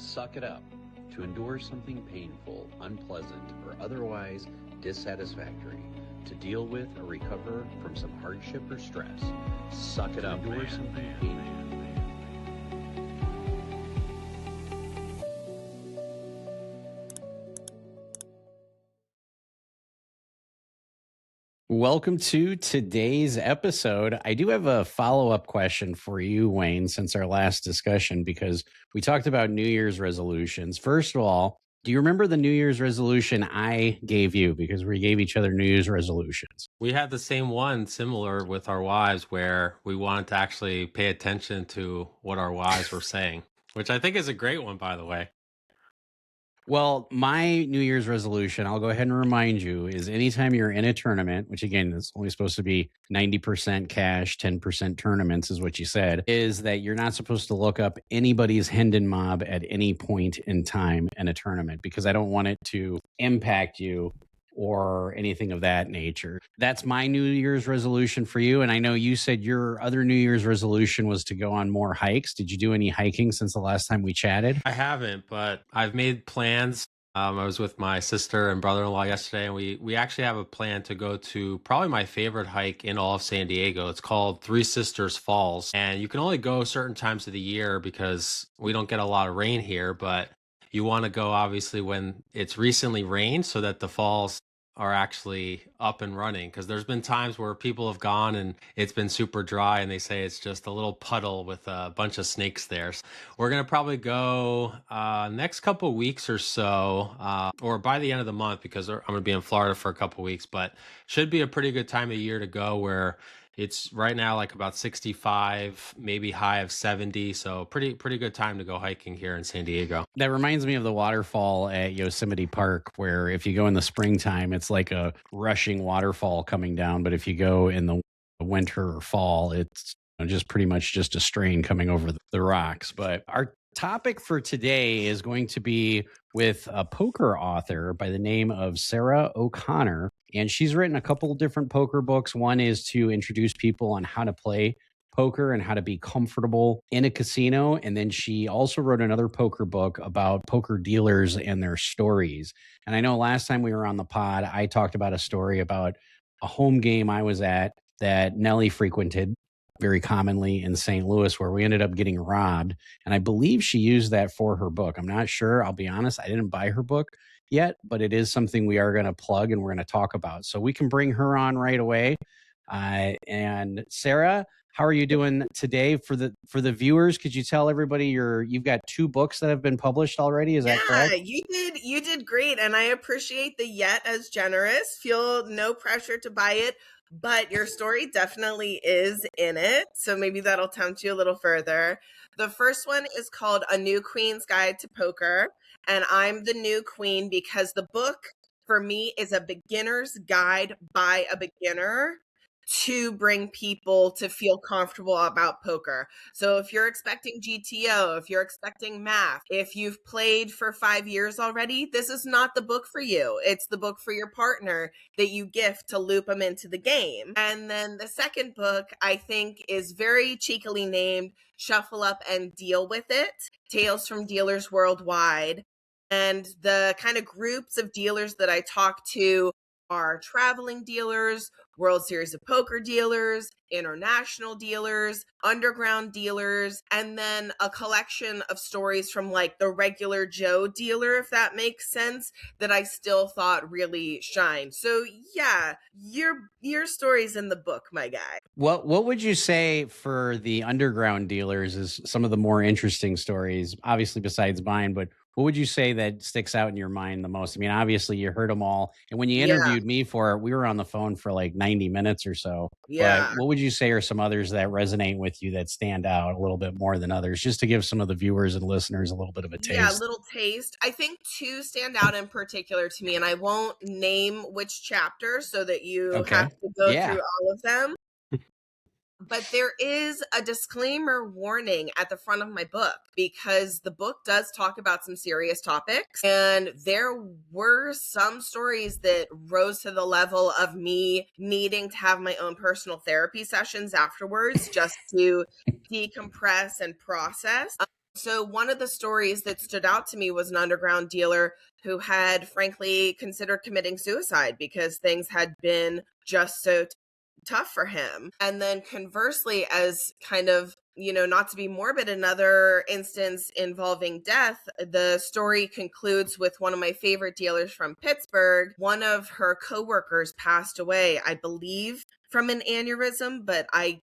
suck it up, to endure something painful, unpleasant, or otherwise dissatisfactory, to deal with or recover from some hardship or stress. Suck it up, endure something painful. Welcome to today's episode. I do have a follow-up question for you, Wayne, since our last discussion, because we talked about New Year's resolutions. First of all, do you remember the New Year's resolution I gave you? Because we gave each other New Year's resolutions. We had the same one similar with our wives where we wanted to actually pay attention to what our wives were saying, which I think is a great one, by the way. Well, my New Year's resolution, I'll go ahead and remind you, is anytime you're in a tournament, which again is only supposed to be 90% cash, 10% tournaments, is what you said, is that you're not supposed to look up anybody's Hendon mob at any point in time in a tournament, because I don't want it to impact you or anything of that nature. That's my New Year's resolution for you. And I know you said your other New Year's resolution was to go on more hikes. Did you do any hiking since the last time we chatted? I haven't, but I've made plans. I was with my sister and brother-in-law yesterday, and we actually have a plan to go to probably my favorite hike in all of San Diego. It's called Three Sisters Falls, and you can only go certain times of the year because we don't get a lot of rain here, but you want to go obviously when it's recently rained so that the falls are actually up and running, because there's been times where people have gone and it's been super dry and they say it's just a little puddle with a bunch of snakes there. So we're going to probably go next couple weeks or so, or by the end of the month, because I'm going to be in Florida for a couple weeks, but should be a pretty good time of year to go, where it's right now like about 65, maybe high of 70. So pretty good time to go hiking here in San Diego. That reminds me of the waterfall at Yosemite Park, where if you go in the springtime, it's like a rushing waterfall coming down. But if you go in the winter or fall, it's just pretty much just a strain coming over the rocks. But our topic for today is going to be with a poker author by the name of Sara O'Connor. And she's written a couple of different poker books. One is to introduce people on how to play poker and how to be comfortable in a casino. And then she also wrote another poker book about poker dealers and their stories. And I know last time we were on the pod, I talked about a story about a home game I was at that Nellie frequented very commonly in St. Louis, where we ended up getting robbed. And I believe she used that for her book. I'm not sure. I'll be honest. I didn't buy her book yet, but it is something we are going to plug and we're going to talk about. So we can bring her on right away. And Sara, how are you doing today? For the viewers, could you tell everybody you've got 2 books that have been published already? Is that correct? Yeah, you did great, and I appreciate the yet as generous. Feel no pressure to buy it, but your story definitely is in it, so maybe that'll tempt you a little further. The first one is called A New Queen's Guide to Poker, and I'm the new queen because the book for me is a beginner's guide by a beginner to bring people to feel comfortable about poker. So if you're expecting GTO, if you're expecting math, if you've played for 5 years already, this is not the book for you. It's the book for your partner that you gift to loop them into the game. And then the second book, I think, is very cheekily named Shuffle Up and Deal With It, Tales from Dealers Worldwide. And the kind of groups of dealers that I talk to are traveling dealers, World Series of Poker dealers, international dealers, underground dealers, and then a collection of stories from like the regular Joe dealer, if that makes sense, that I still thought really shined. So yeah, your story's in the book, my guy. What would you say for the underground dealers is some of the more interesting stories, obviously besides mine, but what would you say that sticks out in your mind the most? I mean, obviously you heard them all. And when you interviewed me for it, we were on the phone for like 90 minutes or so. Yeah. But what would you say are some others that resonate with you that stand out a little bit more than others, just to give some of the viewers and listeners a little bit of a taste? Yeah, a little taste. I think 2 stand out in particular to me, and I won't name which chapter so that you have to go through all of them. But there is a disclaimer warning at the front of my book, because the book does talk about some serious topics. And there were some stories that rose to the level of me needing to have my own personal therapy sessions afterwards just to decompress and process. So one of the stories that stood out to me was an underground dealer who had frankly considered committing suicide because things had been just so tough for him. And then conversely, as kind of, not to be morbid, another instance involving death, the story concludes with one of my favorite dealers from Pittsburgh. One of her coworkers passed away, I believe, from an aneurysm, but I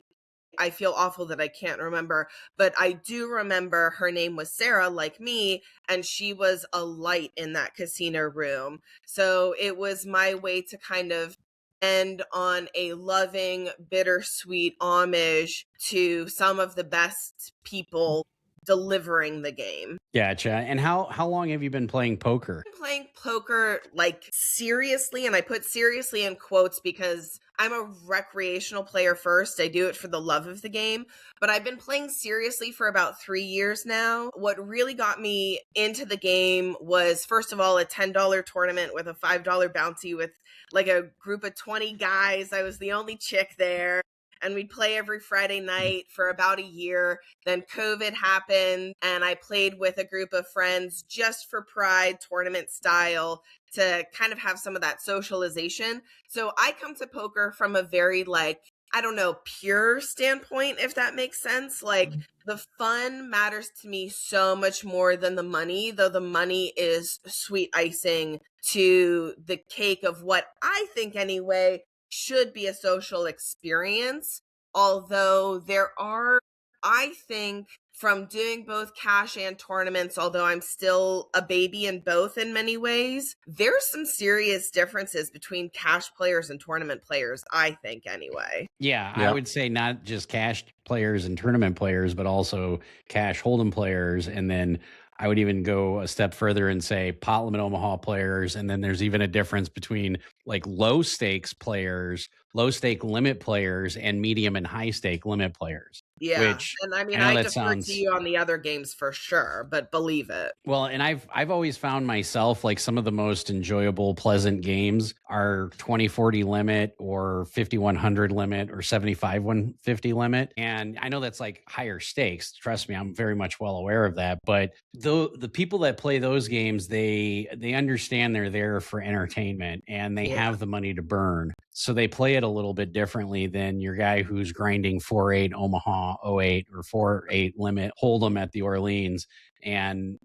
feel awful that I can't remember, but I do remember her name was Sara, like me, and she was a light in that casino room. So it was my way to kind of end on a loving, bittersweet homage to some of the best people delivering the game. Gotcha. And how long have you been playing poker? I've been playing poker like seriously, and I put seriously in quotes because I'm a recreational player first. I do it for the love of the game, but I've been playing seriously for about 3 years now. What really got me into the game was, first of all, a $10 tournament with a $5 bounty with like a group of 20 guys. I was the only chick there. And we'd play every Friday night for about a year. Then COVID happened, and I played with a group of friends just for pride, tournament style, to kind of have some of that socialization. So I come to poker from a very, I don't know, pure standpoint, if that makes sense. Like, the fun matters to me so much more than the money, though the money is sweet icing to the cake of what I think, anyway, should be a social experience. Although there are, I think, from doing both cash and tournaments, although I'm still a baby in both in many ways, there's some serious differences between cash players and tournament players, I think, anyway. Yeah, I would say not just cash players and tournament players, but also cash hold'em players. And then I would even go a step further and say pot limit Omaha players. And then there's even a difference between like low stakes players, low stake limit players, and medium and high stake limit players. Yeah. Which And I mean, I know I that defer sounds to you on the other games for sure, but believe it. well, and I've always found myself like some of the most enjoyable, pleasant games are 2040 limit or 5100 limit or 75-150 limit. And I know that's like higher stakes. Trust me, I'm very much well aware of that. But the people that play those games, they understand they're there for entertainment and they have the money to burn. So they play it a little bit differently than your guy who's grinding 4-8 Omaha 08 or 4-8 limit Hold'em at the Orleans. And,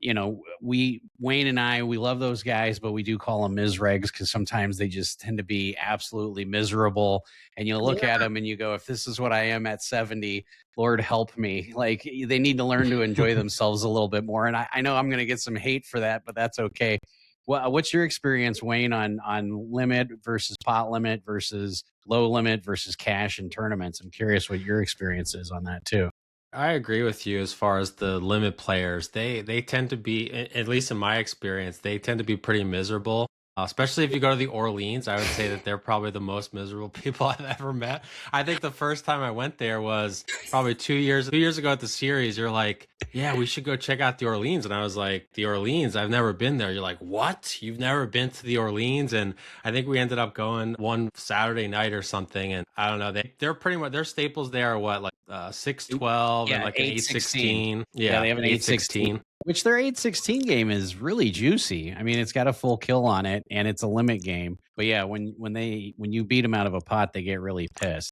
Wayne and I, we love those guys, but we do call them misregs because sometimes they just tend to be absolutely miserable. And you look at them and you go, if this is what I am at 70, Lord help me. Like, they need to learn to enjoy themselves a little bit more. And I know I'm going to get some hate for that, but that's okay. What's your experience, Wayne, on limit versus pot limit versus low limit versus cash and tournaments? I'm curious what your experience is on that too. I agree with you as far as the limit players. They tend to be, at least in my experience, they tend to be pretty miserable. Especially if you go to the Orleans, I would say that they're probably the most miserable people I've ever met. I think the first time I went there was probably 2 years ago at the series. You're like, yeah, we should go check out the Orleans. And I was like, the Orleans? I've never been there. You're like, what? You've never been to the Orleans? And I think we ended up going one Saturday night or something. And I don't know, they're pretty much, their staples there are what, like 612 and like an 816. Yeah, they have an 816. Which their 816 game is really juicy. I mean, it's got a full kill on it, and it's a limit game. But yeah, when you beat them out of a pot, they get really pissed.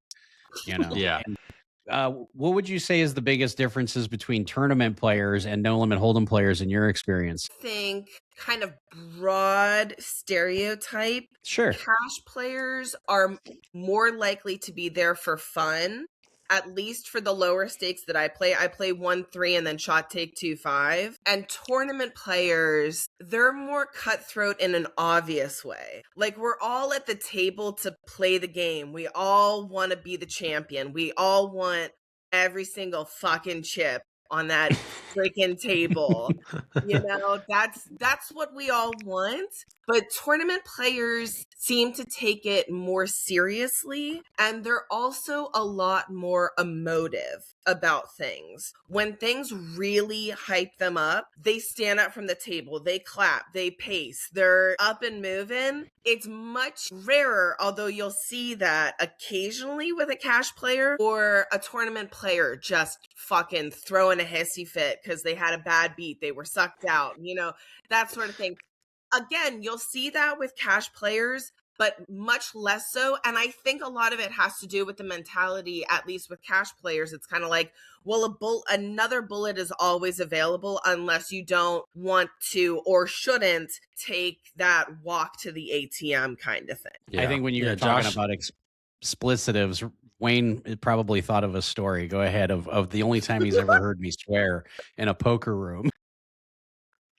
Yeah. And, what would you say is the biggest differences between tournament players and no limit hold'em players in your experience? I think kind of broad stereotype. Sure. Cash players are more likely to be there for fun. At least for the lower stakes that I play 1-3 and then shot take 2-5. And tournament players, they're more cutthroat in an obvious way. Like, we're all at the table to play the game. We all want to be the champion. We all want every single fucking chip on that freaking table. That's what we all want. But tournament players seem to take it more seriously, and they're also a lot more emotive about things. When things really hype them up, they stand up from the table, they clap, they pace, they're up and moving. It's much rarer, although you'll see that occasionally with a cash player or a tournament player just fucking throwing a hissy fit because they had a bad beat, they were sucked out, that sort of thing. Again, you'll see that with cash players, but much less so. And I think a lot of it has to do with the mentality, at least with cash players. It's kind of like, well, another bullet is always available unless you don't want to or shouldn't take that walk to the ATM kind of thing. Yeah. I think when you're talking about explicitives, Wayne probably thought of a story. Go ahead, of the only time he's ever heard me swear in a poker room.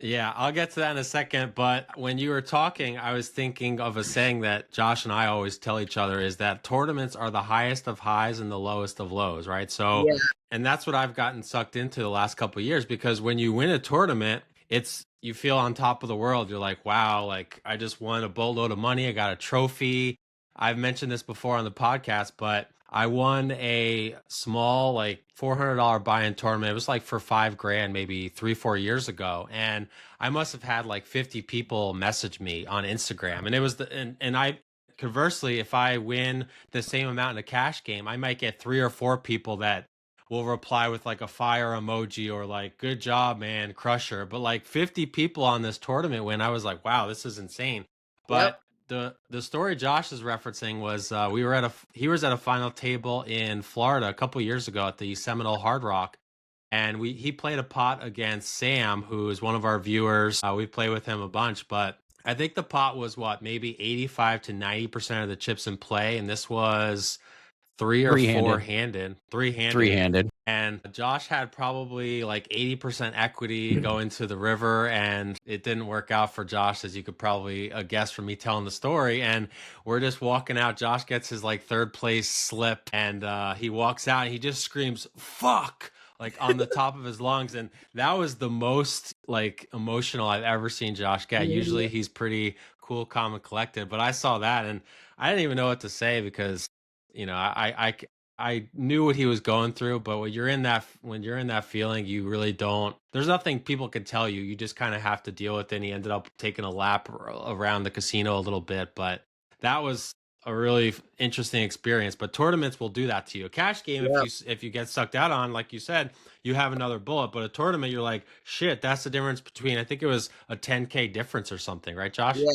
Yeah, I'll get to that in a second. But when you were talking, I was thinking of a saying that Josh and I always tell each other, is that tournaments are the highest of highs and the lowest of lows, right? So, and that's what I've gotten sucked into the last couple of years, because when you win a tournament, you feel on top of the world. You're like, wow, like I just won a boatload of money. I got a trophy. I've mentioned this before on the podcast, but I won a small, like $400 buy-in tournament. It was like for $5,000, maybe 3-4 years ago. And I must have had like 50 people message me on Instagram. And it was and I, conversely, if I win the same amount in a cash game, I might get 3 or 4 people that will reply with like a fire emoji or like, good job, man, crusher. But like 50 people on this tournament win. I was like, wow, this is insane. But the story Josh is referencing was he was at a final table in Florida a couple years ago at the Seminole Hard Rock, and he played a pot against Sam, who is one of our viewers. We play with him a bunch, but I think the pot was maybe 85 to 90% of the chips in play, and this was three-handed. And Josh had probably like 80% equity going to the river, and it didn't work out for Josh, as you could probably guess from me telling the story. And we're just walking out. Josh gets his like third place slip, and he walks out and he just screams, "Fuck!" like on the top of his lungs. And that was the most like emotional I've ever seen Josh get. Usually he's pretty cool, calm, and collected, but I saw that and I didn't even know what to say, because I knew what he was going through, but when you're in that feeling, you really don't. There's nothing people can tell you. You just kind of have to deal with it. And he ended up taking a lap around the casino a little bit, but that was a really interesting experience. But tournaments will do that to you. A cash game, if you get sucked out on, like you said, you have another bullet. But a tournament, you're like, shit, that's the difference between, I think it was a $10K difference or something, right, Josh? Yeah.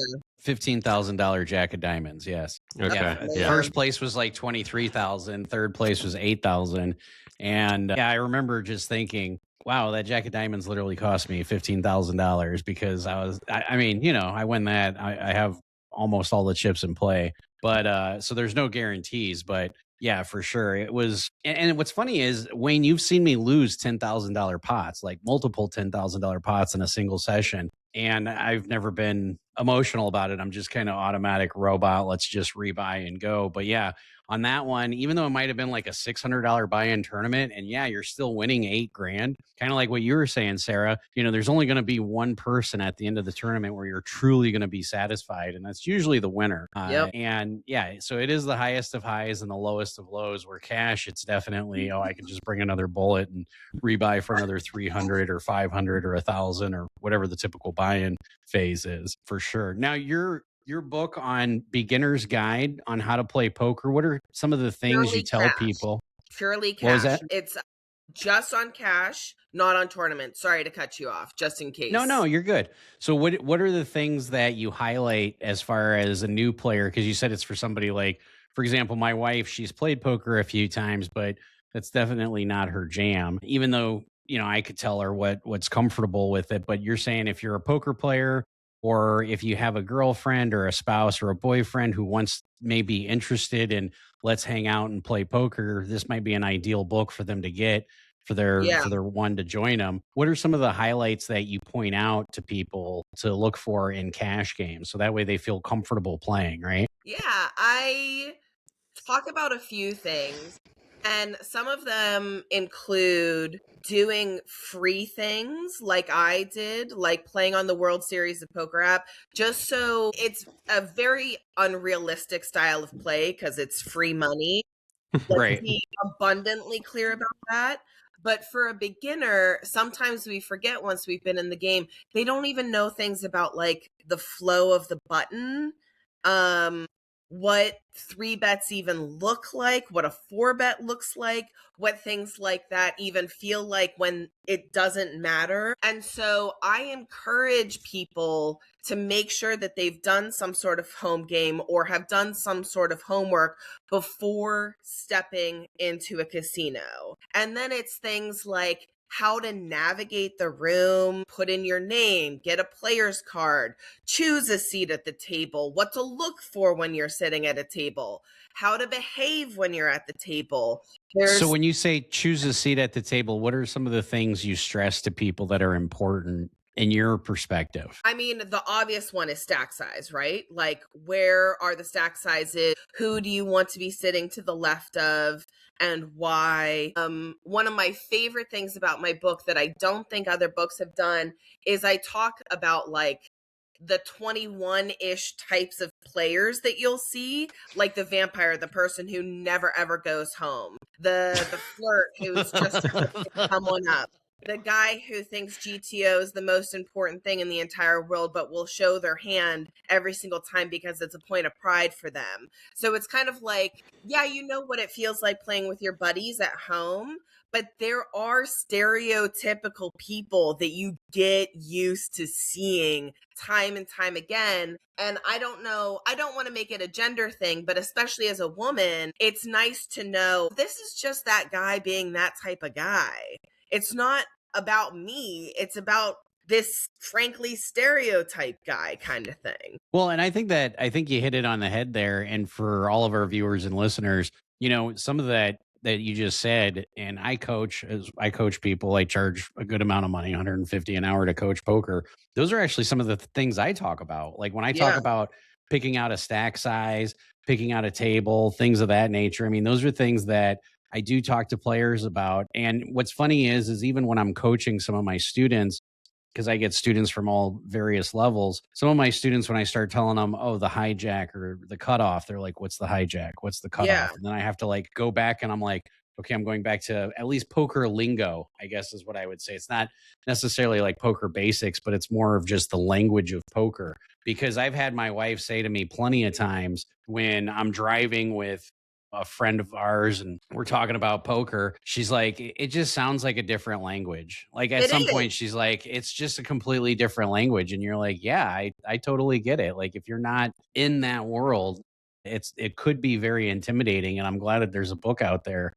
$15,000 Jack of Diamonds, yes. Okay. Yeah. First place was like 23,000. Third place was 8,000. And I remember just thinking, wow, that Jack of Diamonds literally cost me $15,000, because I win that. I have almost all the chips in play. But so there's no guarantees. But yeah, for sure. It was. And what's funny is, Wayne, you've seen me lose $10,000 pots, like multiple $10,000 pots in a single session. And I've never been emotional about it. I'm just kind of automatic robot. Let's just rebuy and go. But yeah, on that one, even though it might have been like a $600 buy-in tournament, and yeah, you're still winning $8,000, kind of like what you were saying, Sarah, there's only going to be one person at the end of the tournament where you're truly going to be satisfied. And that's usually the winner. And yeah, so it is the highest of highs and the lowest of lows, where cash, it's definitely, I can just bring another bullet and rebuy for another 300 or 500 or 1,000 or whatever the typical buy-in phase is, for sure. Now, your book on Beginner's Guide on how to play poker, what are some of the things Purely you tell cash. people? Purely cash. What was that? It's just on cash, not on tournament. Sorry to cut you off, just in case. No, you're good. So what are the things that you highlight as far as a new player? Because you said it's for somebody like, for example, my wife, she's played poker a few times, but that's definitely not her jam, even though I could tell her what's comfortable with it. But you're saying if you're a poker player, or if you have a girlfriend or a spouse or a boyfriend who may be interested in, let's hang out and play poker, this might be an ideal book for them to get for their one to join them. What are some of the highlights that you point out to people to look for in cash games, so that way they feel comfortable playing, right? Yeah, I talk about a few things. And some of them include doing free things like I did, like playing on the World Series of Poker app, just so it's a very unrealistic style of play because it's free money. Let's Right. be abundantly clear about that. But for a beginner, sometimes we forget once we've been in the game, they don't even know things about like the flow of the button, what three bets even look like, what a four bet looks like, what things like that even feel like when it doesn't matter. And so I encourage people to make sure that they've done some sort of home game or have done some sort of homework before stepping into a casino. And then it's things like how to navigate the room, put in your name, get a player's card, choose a seat at the table, what to look for when you're sitting at a table, how to behave when you're at the table. So when you say choose a seat at the table, what are some of the things you stress to people that are important in your perspective? I mean, the obvious one is stack size, right? Like, where are the stack sizes? Who do you want to be sitting to the left of? And why? One of my favorite things about my book that I don't think other books have done is I talk about like the 21-ish types of players that you'll see, like the vampire, the person who never ever goes home, the flirt who's just trying to pick someone up, the guy who thinks GTO is the most important thing in the entire world, but will show their hand every single time because it's a point of pride for them. So it's kind of like, yeah, you know what it feels like playing with your buddies at home, but there are stereotypical people that you get used to seeing time and time again. And I don't know, I don't want to make it a gender thing, but especially as a woman, it's nice to know this is just that guy being that type of guy. It's not about me, it's about this frankly stereotype guy kind of thing. Well, and I think you hit it on the head there. And for all of our viewers and listeners, some of that you just said, and I coach people, I charge a good amount of money, 150 an hour to coach poker. Those are actually some of the things I talk about. Like when I talk Yeah. about picking out a stack size, picking out a table, things of that nature. I mean, those are things that I do talk to players about. And what's funny is even when I'm coaching some of my students, because I get students from all various levels. Some of my students, when I start telling them, oh, the hijack or the cutoff, they're like, what's the hijack? What's the cutoff? Yeah. And then I have to like go back and I'm like, okay, I'm going back to at least poker lingo, I guess is what I would say. It's not necessarily like poker basics, but it's more of just the language of poker. Because I've had my wife say to me plenty of times when I'm driving with a friend of ours and we're talking about poker, she's like, it just sounds like a different language. Like at It some is. point she's like, it's just a completely different language. And you're like, yeah, I totally get it. Like if you're not in that world, it could be very intimidating. And I'm glad that there's a book out there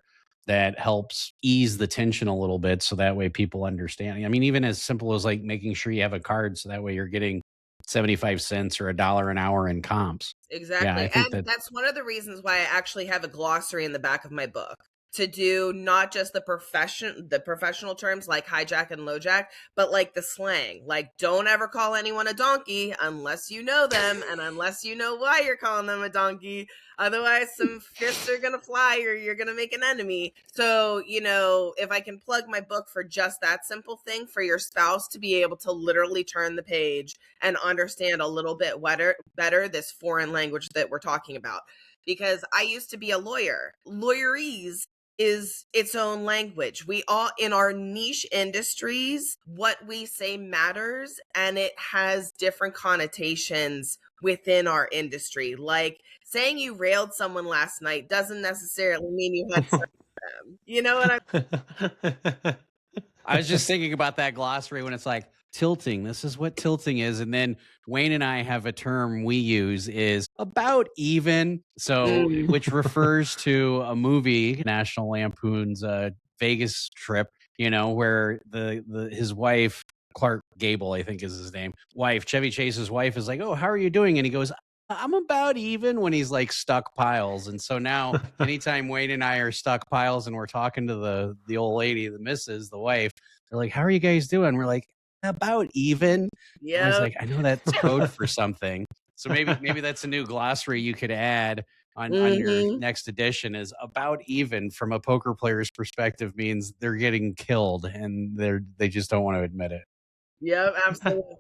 that helps ease the tension a little bit so that way people understand. I mean, even as simple as like making sure you have a card so that way you're getting 75 cents or $1 an hour in comps. Exactly. Yeah, I think And that's one of the reasons why I actually have a glossary in the back of my book to do not just the professional terms like hijack and lowjack, but like the slang. Like don't ever call anyone a donkey unless you know them and unless you know why you're calling them a donkey. Otherwise some fists are going to fly or you're going to make an enemy. So, if I can plug my book for just that simple thing for your spouse to be able to literally turn the page and understand a little bit better this foreign language that we're talking about. Because I used to be a lawyer. Lawyerese is its own language. We all, in our niche industries, what we say matters, and it has different connotations within our industry. Like saying you railed someone last night doesn't necessarily mean you had sex with them. You know what I'm I was just thinking about that glossary when it's like tilting. This is what tilting is. And then Wayne and I have a term we use is about even. So, which refers to a movie, National Lampoon's Vegas trip, where his wife, Clark Gable, I think is his name, Chevy Chase's wife is like, oh, how are you doing? And he goes, I'm about even when he's like stuck piles. And so now anytime Wayne and I are stuck piles and we're talking to the old lady, the missus, the wife, they're like, how are you guys doing? We're like, about even. I was like, I know that's code for something. So maybe that's a new glossary you could add on your Hmm. next edition is about even from a poker player's perspective means they're getting killed and they just don't want to admit it. Yep, absolutely.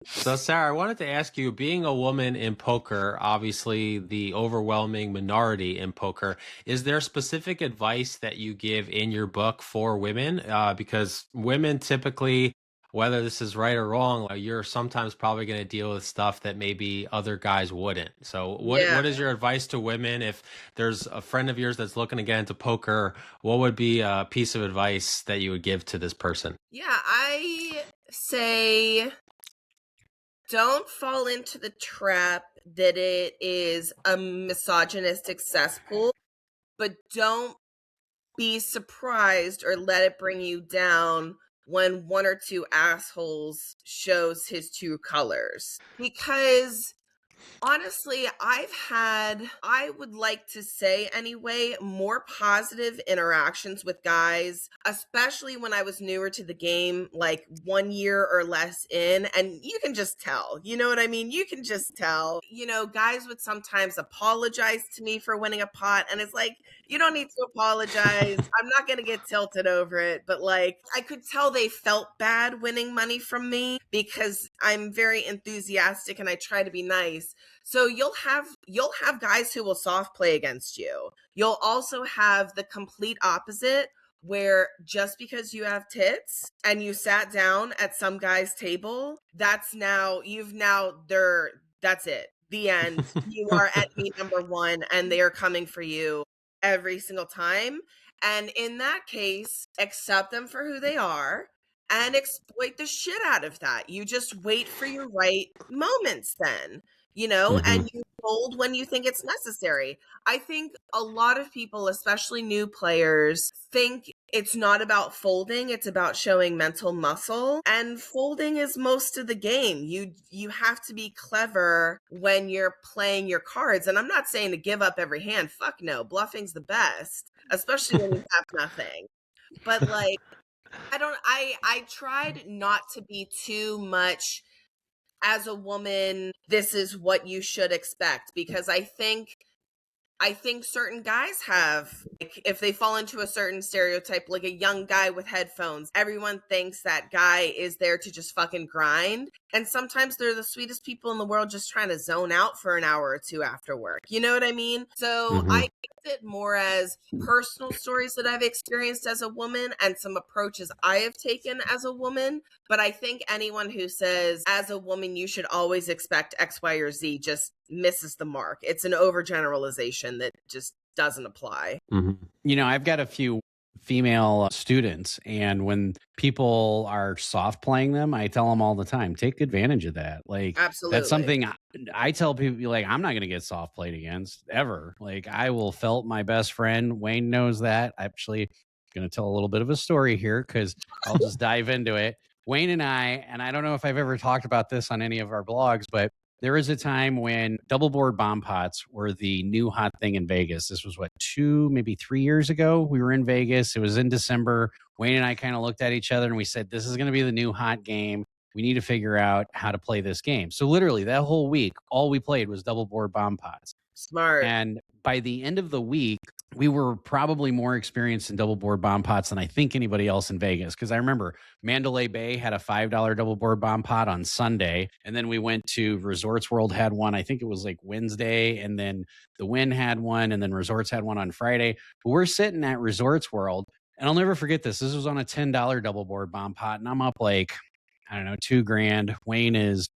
So, Sarah, I wanted to ask you, being a woman in poker, obviously the overwhelming minority in poker, is there specific advice that you give in your book for women? Because women typically, whether this is right or wrong, you're sometimes probably going to deal with stuff that maybe other guys wouldn't. So, Yeah. what is your advice to women? If there's a friend of yours that's looking to get into poker, what would be a piece of advice that you would give to this person? Yeah, I say don't fall into the trap that it is a misogynistic cesspool, but don't be surprised or let it bring you down when one or two assholes shows his true colors. Because honestly, I would like to say anyway, more positive interactions with guys, especially when I was newer to the game, like 1 year or less in. And you can just tell, you know what I mean? You can just tell, guys would sometimes apologize to me for winning a pot. And it's like, you don't need to apologize. I'm not going to get tilted over it. But like, I could tell they felt bad winning money from me because I'm very enthusiastic and I try to be nice. So you'll have guys who will soft play against you. You'll also have the complete opposite where just because you have tits and you sat down at some guy's table, that's it. The end. You are enemy number one and they are coming for you every single time. And in that case, accept them for who they are and exploit the shit out of that. You just wait for your right moments then, and you fold when you think it's necessary. I think a lot of people, especially new players, think it's not about folding, it's about showing mental muscle. And folding is most of the game. You have to be clever when you're playing your cards. And I'm not saying to give up every hand. Fuck no. Bluffing's the best, especially when you have nothing. But like I tried not to be too much as a woman, this is what you should expect, because I think certain guys have, like, if they fall into a certain stereotype, like a young guy with headphones, everyone thinks that guy is there to just fucking grind. And sometimes they're the sweetest people in the world just trying to zone out for an hour or two after work. You know what I mean? So I get it more as personal stories that I've experienced as a woman and some approaches I have taken as a woman. But I think anyone who says, as a woman, you should always expect X, Y, or Z just misses the mark. It's an overgeneralization that just doesn't apply. I've got a few female students, and when people are soft playing them, I tell them all the time, take advantage of that. Like, Absolutely. that's something I tell people, like, I'm not going to get soft played against ever. Like, I will felt my best friend. Wayne knows that. Actually, going to tell a little bit of a story here because I'll just dive into it. Wayne and I don't know if I've ever talked about this on any of our blogs, but there was a time when double board bomb pots were the new hot thing in Vegas. This was 2, maybe 3 years ago. We were in Vegas. It was in December. Wayne and I kind of looked at each other and we said, this is going to be the new hot game. We need to figure out how to play this game. So literally that whole week, all we played was double board bomb pots. Smart. And by the end of the week, we were probably more experienced in double board bomb pots than I think anybody else in Vegas. Because I remember Mandalay Bay had a $5 double board bomb pot on Sunday. And then we went to Resorts World had one. I think it was like Wednesday. And then the Wynn had one. And then Resorts had one on Friday. But we're sitting at Resorts World. And I'll never forget this. This was on a $10 double board bomb pot. And I'm up like, I don't know, $2,000. Wayne is,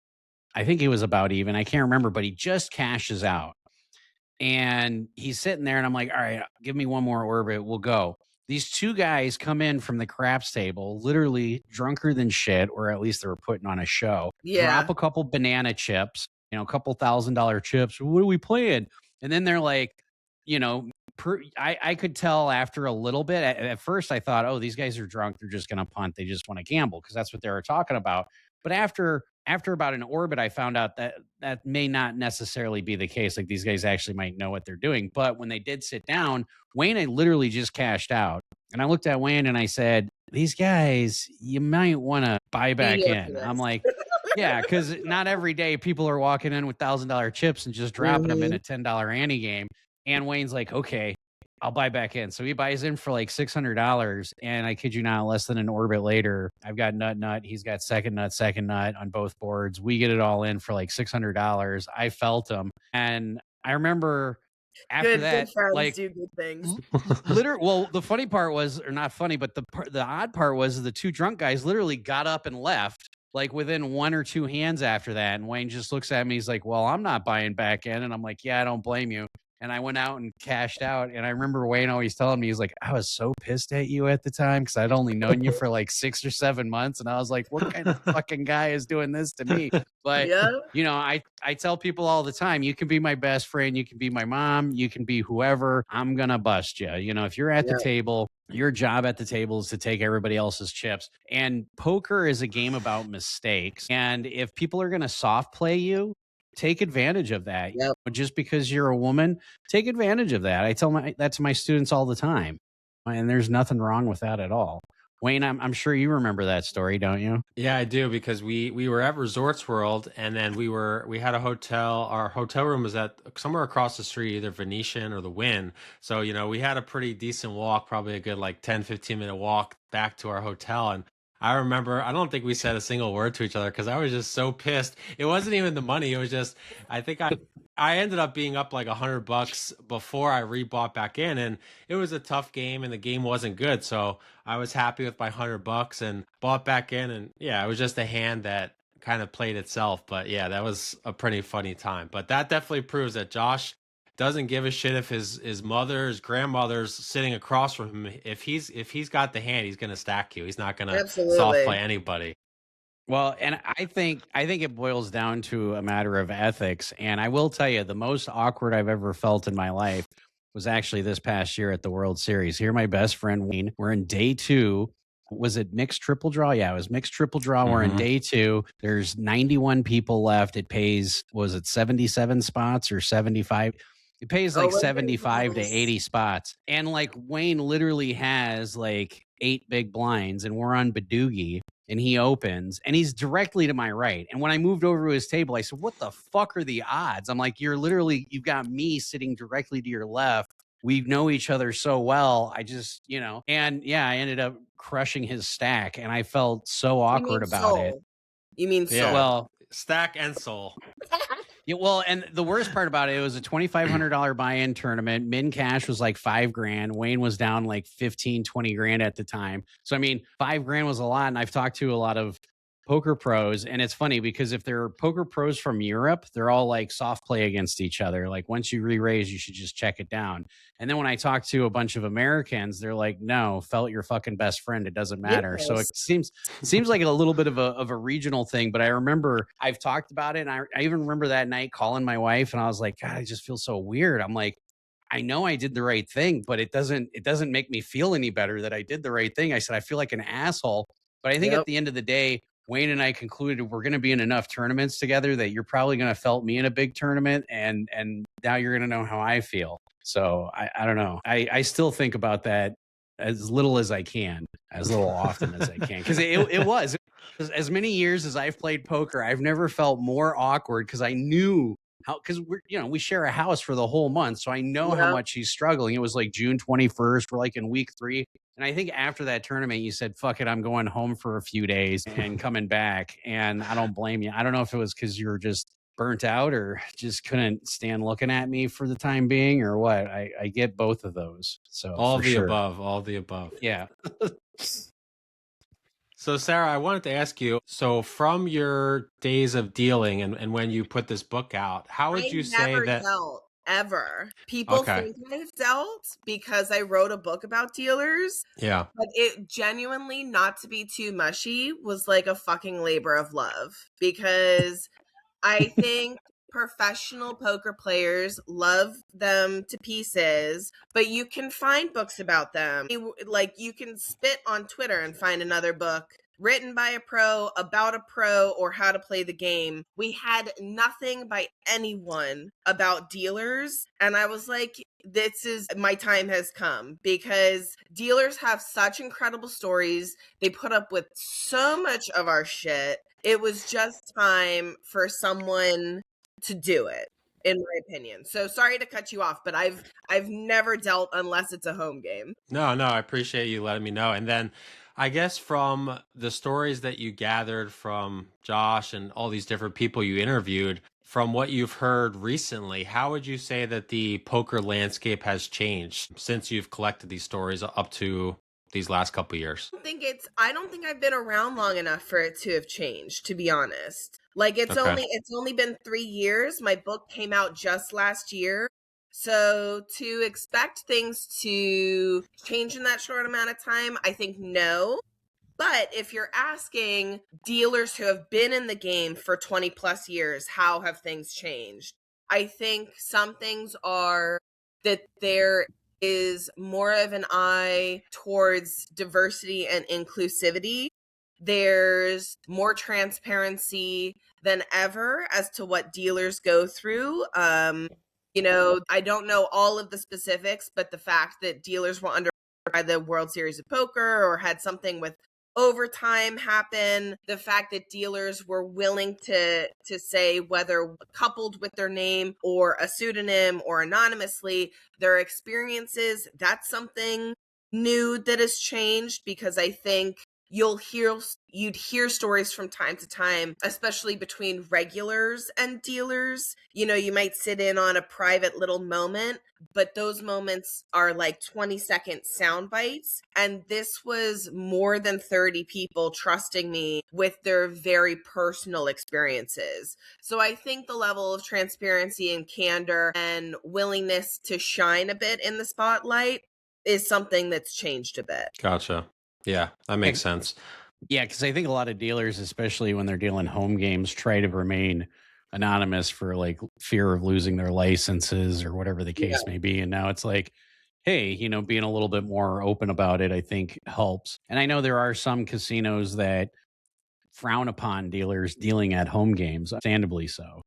I think he was about even. I can't remember, but he just cashes out. And he's sitting there and I'm like, all right, give me one more orbit. We'll go. These two guys come in from the craps table, literally drunker than shit, or at least they were putting on a show. Yeah. Drop a couple banana chips, a couple $1,000 chips. What are we playing? And then they're like, I could tell after a little bit. At first I thought, oh, these guys are drunk. They're just going to punt. They just want to gamble because that's what they were talking about. But after about an orbit, I found out that may not necessarily be the case. Like, these guys actually might know what they're doing. But when they did sit down, Wayne had literally just cashed out. And I looked at Wayne and I said, these guys, you might want to buy back in. I'm like, Yeah, because not every day people are walking in with $1,000 chips and just dropping them in a $10 ante game. And Wayne's like, okay, I'll buy back in. So he buys in for like $600. And I kid you not, less than an orbit later, I've got nut. He's got second nut on both boards. We get it all in for like $600. I felt him. And I remember after that, good friends like, do good things. literally, well, the funny part was, or not funny, but the odd part was the two drunk guys literally got up and left like within one or two hands after that. And Wayne just looks at me. He's like, well, I'm not buying back in. And I'm like, yeah, I don't blame you. And I went out and cashed out. And I remember Wayne always telling me, he's like, I was so pissed at you at the time because I'd only known you for like 6 or 7 months. And I was like, what kind of fucking guy is doing this to me? But, you know, I tell people all the time, you can be my best friend. You can be my mom. You can be whoever. I'm going to bust you. You know, if you're at the table, your job at the table is to take everybody else's chips. And poker is a game about mistakes. And if people are going to soft play you, take advantage of that. Just because you're a woman, take advantage of that. I tell that to my students all the time. And there's nothing wrong with that at all. Wayne, I'm sure you remember that story, don't you? Yeah, I do, because we were at Resorts World, and then we had a hotel. Our hotel room was at somewhere across the street, either Venetian or the Wynn. So, you know, we had a pretty decent walk, probably a good like 10-15 minute walk back to our hotel. And I remember, I don't think we said a single word to each other because I was just so pissed. It wasn't even the money. It was just, I think I ended up being up like $100 before I rebought back in, and it was a tough game and the game wasn't good. So I was happy with my $100 and bought back in. And yeah, it was just a hand that kind of played itself. But yeah, that was a pretty funny time. But that definitely proves that Josh doesn't give a shit if his mother's grandmother's sitting across from him. If he's got the hand, he's gonna stack you. He's not gonna soft play anybody. Well, and I think it boils down to a matter of ethics. And I will tell you, the most awkward I've ever felt in my life was actually this past year at the World Series. Here, my best friend Wayne. We're in day 2. Was it mixed triple draw? Yeah, it was mixed triple draw. We're in day 2. There's 91 people left. It pays, was it 77 spots or 75? It pays like 75 to 80 spots. And like Wayne literally has like 8 big blinds, and we're on Badoogie, and he opens and he's directly to my right. And when I moved over to his table, I said, what the fuck are the odds? I'm like, you've got me sitting directly to your left. We know each other so well. I just, you know, and yeah, I ended up crushing his stack, and I felt so awkward about it. You mean soul? Yeah. Well, stack and soul. Yeah, well, and the worst part about it was a $2,500 buy-in tournament. Min cash was like $5,000. Wayne was down like 15, 20 grand at the time. So, I mean, $5,000 was a lot. And I've talked to a lot of poker pros, and it's funny because if they're poker pros from Europe, they're all like soft play against each other. Like once you re-raise, you should just check it down. And then when I talk to a bunch of Americans, they're like, no, felt your fucking best friend. It doesn't matter. Yes. So it seems like a little bit of a regional thing, but I remember I've talked about it. And I even remember that night calling my wife, and I was like, God, I just feel so weird. I'm like, I know I did the right thing, but it doesn't make me feel any better that I did the right thing. I said, I feel like an asshole. But I think at the end of the day, Wayne and I concluded we're going to be in enough tournaments together that you're probably going to felt me in a big tournament, and now you're going to know how I feel. So I don't know. I still think about that as little as I can, as little often as I can, because it was as many years as I've played poker, I've never felt more awkward because I knew how, because we share a house for the whole month, so I know how much he's struggling. It was like June 21st. We're like in week 3. And I think after that tournament, you said, fuck it, I'm going home for a few days and coming back. And I don't blame you. I don't know if it was because you were just burnt out or just couldn't stand looking at me for the time being or what. I get both of those. So all the above. Yeah. So, Sarah, I wanted to ask you, so from your days of dealing and when you put this book out, how would you say that... Dealt, ever. People think I've dealt because I wrote a book about dealers. Yeah. But it genuinely, not to be too mushy, was like a fucking labor of love. Because I think professional poker players love them to pieces, but you can find books about them. Like you can spit on Twitter and find another book written by a pro, about a pro, or how to play the game. We had nothing by anyone about dealers. And I was like, this is my time has come, because dealers have such incredible stories. They put up with so much of our shit. It was just time for someone to do it, in my opinion. So sorry to cut you off, but I've never dealt unless it's a home game. No, I appreciate you letting me know. And then I guess from the stories that you gathered from Josh and all these different people you interviewed, from what you've heard recently, how would you say that the poker landscape has changed since you've collected these stories up to these last couple years? I don't think I've been around long enough for it to have changed, to be honest. Like it's Okay. only been 3 years. My book came out just last year. So to expect things to change in that short amount of time, I think no. But if you're asking dealers who have been in the game for 20 plus years, how have things changed? I think some things are that there is more of an eye towards diversity and inclusivity. There's more transparency than ever as to what dealers go through. I don't know all of the specifics, but the fact that dealers were under by the World Series of Poker or had something with overtime happen, the fact that dealers were willing to say, whether coupled with their name or a pseudonym or anonymously, their experiences, that's something new that has changed, because I think you'd hear stories from time to time, especially between regulars and dealers. You might sit in on a private little moment, but those moments are like 20-second sound bites. And this was more than 30 people trusting me with their very personal experiences. So I think the level of transparency and candor and willingness to shine a bit in the spotlight is something that's changed a bit. Gotcha. Yeah, that makes sense. Yeah, because I think a lot of dealers, especially when they're dealing home games, try to remain anonymous for like fear of losing their licenses or whatever the case may be. And now it's like, hey, being a little bit more open about it, I think helps. And I know there are some casinos that frown upon dealers dealing at home games, understandably so,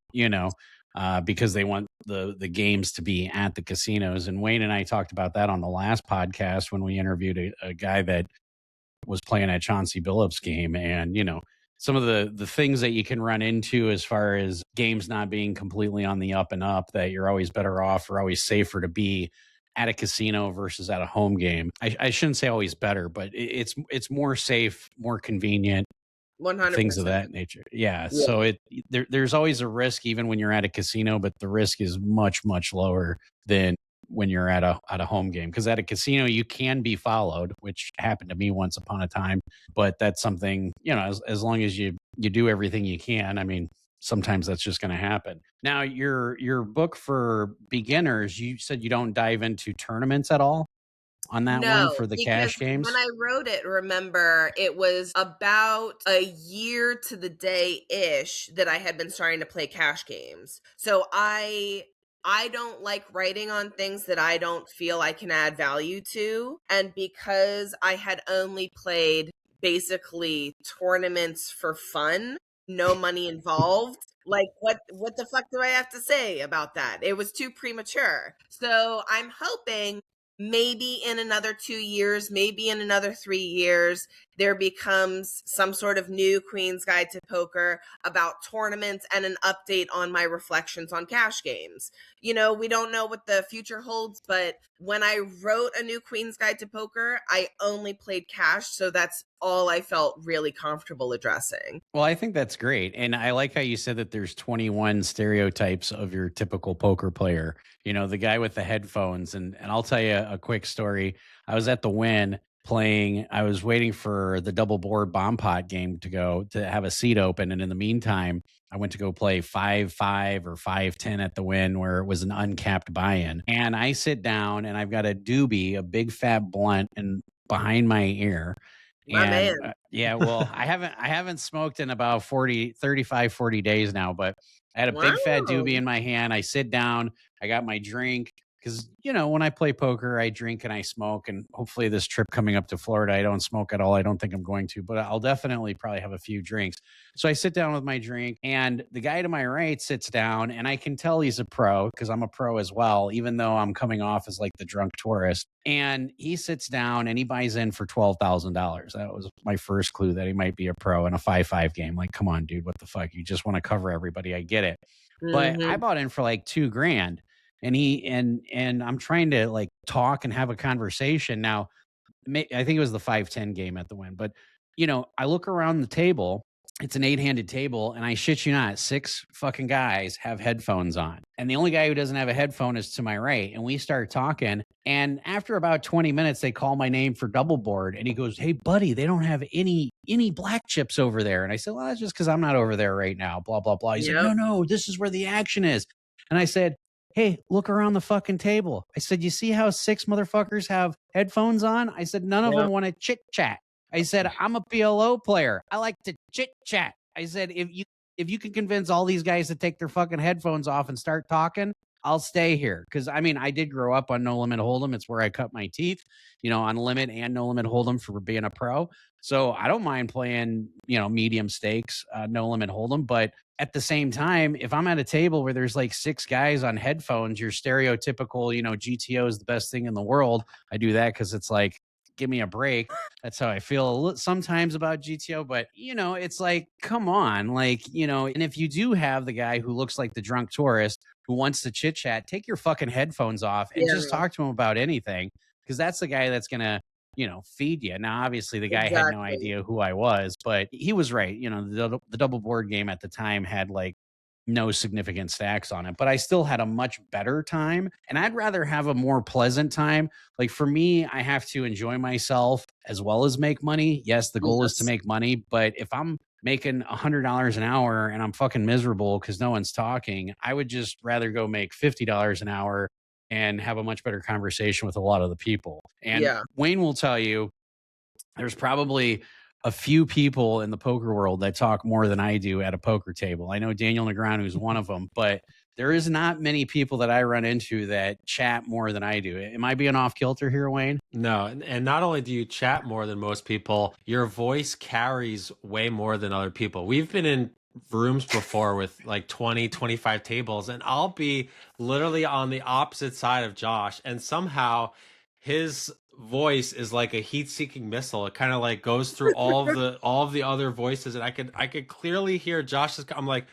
because they want the games to be at the casinos. And Wayne and I talked about that on the last podcast when we interviewed a guy that was playing at Chauncey Billups' game. And, some of the things that you can run into as far as games not being completely on the up and up, that you're always better off or always safer to be at a casino versus at a home game. I shouldn't say always better, but it's more safe, more convenient, 100%. things of that nature. Yeah. So there's always a risk even when you're at a casino, but the risk is much, much lower than when you're at a home game. Because at a casino, you can be followed, which happened to me once upon a time. But that's something, as long as you do everything you can, I mean, sometimes that's just going to happen. Now, your book for beginners, you said you don't dive into tournaments at all on that one for the cash games? When I wrote it, remember, it was about a year to the day-ish that I had been starting to play cash games. So I don't like writing on things that I don't feel I can add value to. And because I had only played basically tournaments for fun, no money involved, like what the fuck do I have to say about that? It was too premature. So I'm hoping maybe in another 2 years, maybe in another 3 years, there becomes some sort of new Queen's Guide to Poker about tournaments and an update on my reflections on cash games. We don't know what the future holds, but when I wrote a new Queen's Guide to Poker, I only played cash. So that's all I felt really comfortable addressing. Well, I think that's great. And I like how you said that there's 21 stereotypes of your typical poker player. The guy with the headphones. And I'll tell you a quick story. I was at the Wynn playing. I was waiting for the double board bomb pot game to have a seat open. And in the meantime, I went to go play 5-5 or 5-10 at the Wynn, where it was an uncapped buy-in. And I sit down and I've got a doobie, a big fat blunt, and behind my ear. Man. Yeah, well, I haven't smoked in about 35, 40 days now, but I had a big fat doobie in my hand. I sit down, I got my drink, because, when I play poker, I drink and I smoke. And hopefully, this trip coming up to Florida, I don't smoke at all. I don't think I'm going to, but I'll definitely probably have a few drinks. So I sit down with my drink, and the guy to my right sits down, and I can tell he's a pro because I'm a pro as well, even though I'm coming off as like the drunk tourist. And he sits down and he buys in for $12,000. That was my first clue that he might be a pro in a 5-5 game. Like, come on, dude, what the fuck? You just want to cover everybody. I get it. But I bought in for like $2,000, and and I'm trying to like talk and have a conversation. Now, I think it was the 5-10 game at the win, but I look around the table. It's an 8-handed table, and I shit you not, 6 fucking guys have headphones on. And the only guy who doesn't have a headphone is to my right. And we start talking. And after about 20 minutes, they call my name for double board. And he goes, "Hey, buddy, they don't have any black chips over there." And I said, "Well, that's just because I'm not over there right now, blah, blah, blah." He's like, no, this is where the action is. And I said, "Hey, look around the fucking table." I said, "You see how 6 motherfuckers have headphones on?" I said, "None of them want to chit chat." I said, "I'm a PLO player. I like to chit chat." I said, if you can convince all these guys to take their fucking headphones off and start talking, I'll stay here." Because I mean, I did grow up on No Limit Hold'em. It's where I cut my teeth, on Limit and No Limit Hold'em for being a pro. So I don't mind playing, medium stakes, No Limit Hold'em. But at the same time, if I'm at a table where there's like 6 guys on headphones, your stereotypical, GTO is the best thing in the world. I do that because it's like, give me a break. That's how I feel sometimes about GTO. But, it's like, come on. Like, and if you do have the guy who looks like the drunk tourist who wants to chit chat, take your fucking headphones off and just talk to him about anything. Because that's the guy that's going to, feed you. Now, obviously, the guy had no idea who I was, but he was right. The double board game at the time had like no significant stacks on it, but I still had a much better time. And I'd rather have a more pleasant time. Like for me, I have to enjoy myself as well as make money. Yes, the goal is to make money, but if I'm making $100 an hour and I'm fucking miserable because no one's talking, I would just rather go make $50 an hour and have a much better conversation with a lot of the people. And Wayne will tell you, there's probably a few people in the poker world that talk more than I do at a poker table. I know Daniel Negreanu is one of them, but there is not many people that I run into that chat more than I do. Am I being off kilter here, Wayne? No. And not only do you chat more than most people, your voice carries way more than other people. We've been in rooms before with like 20, 25 tables, and I'll be literally on the opposite side of Josh, and somehow his voice is like a heat-seeking missile. It kind of like goes through all of the other voices, and I could clearly hear Josh's. I'm like,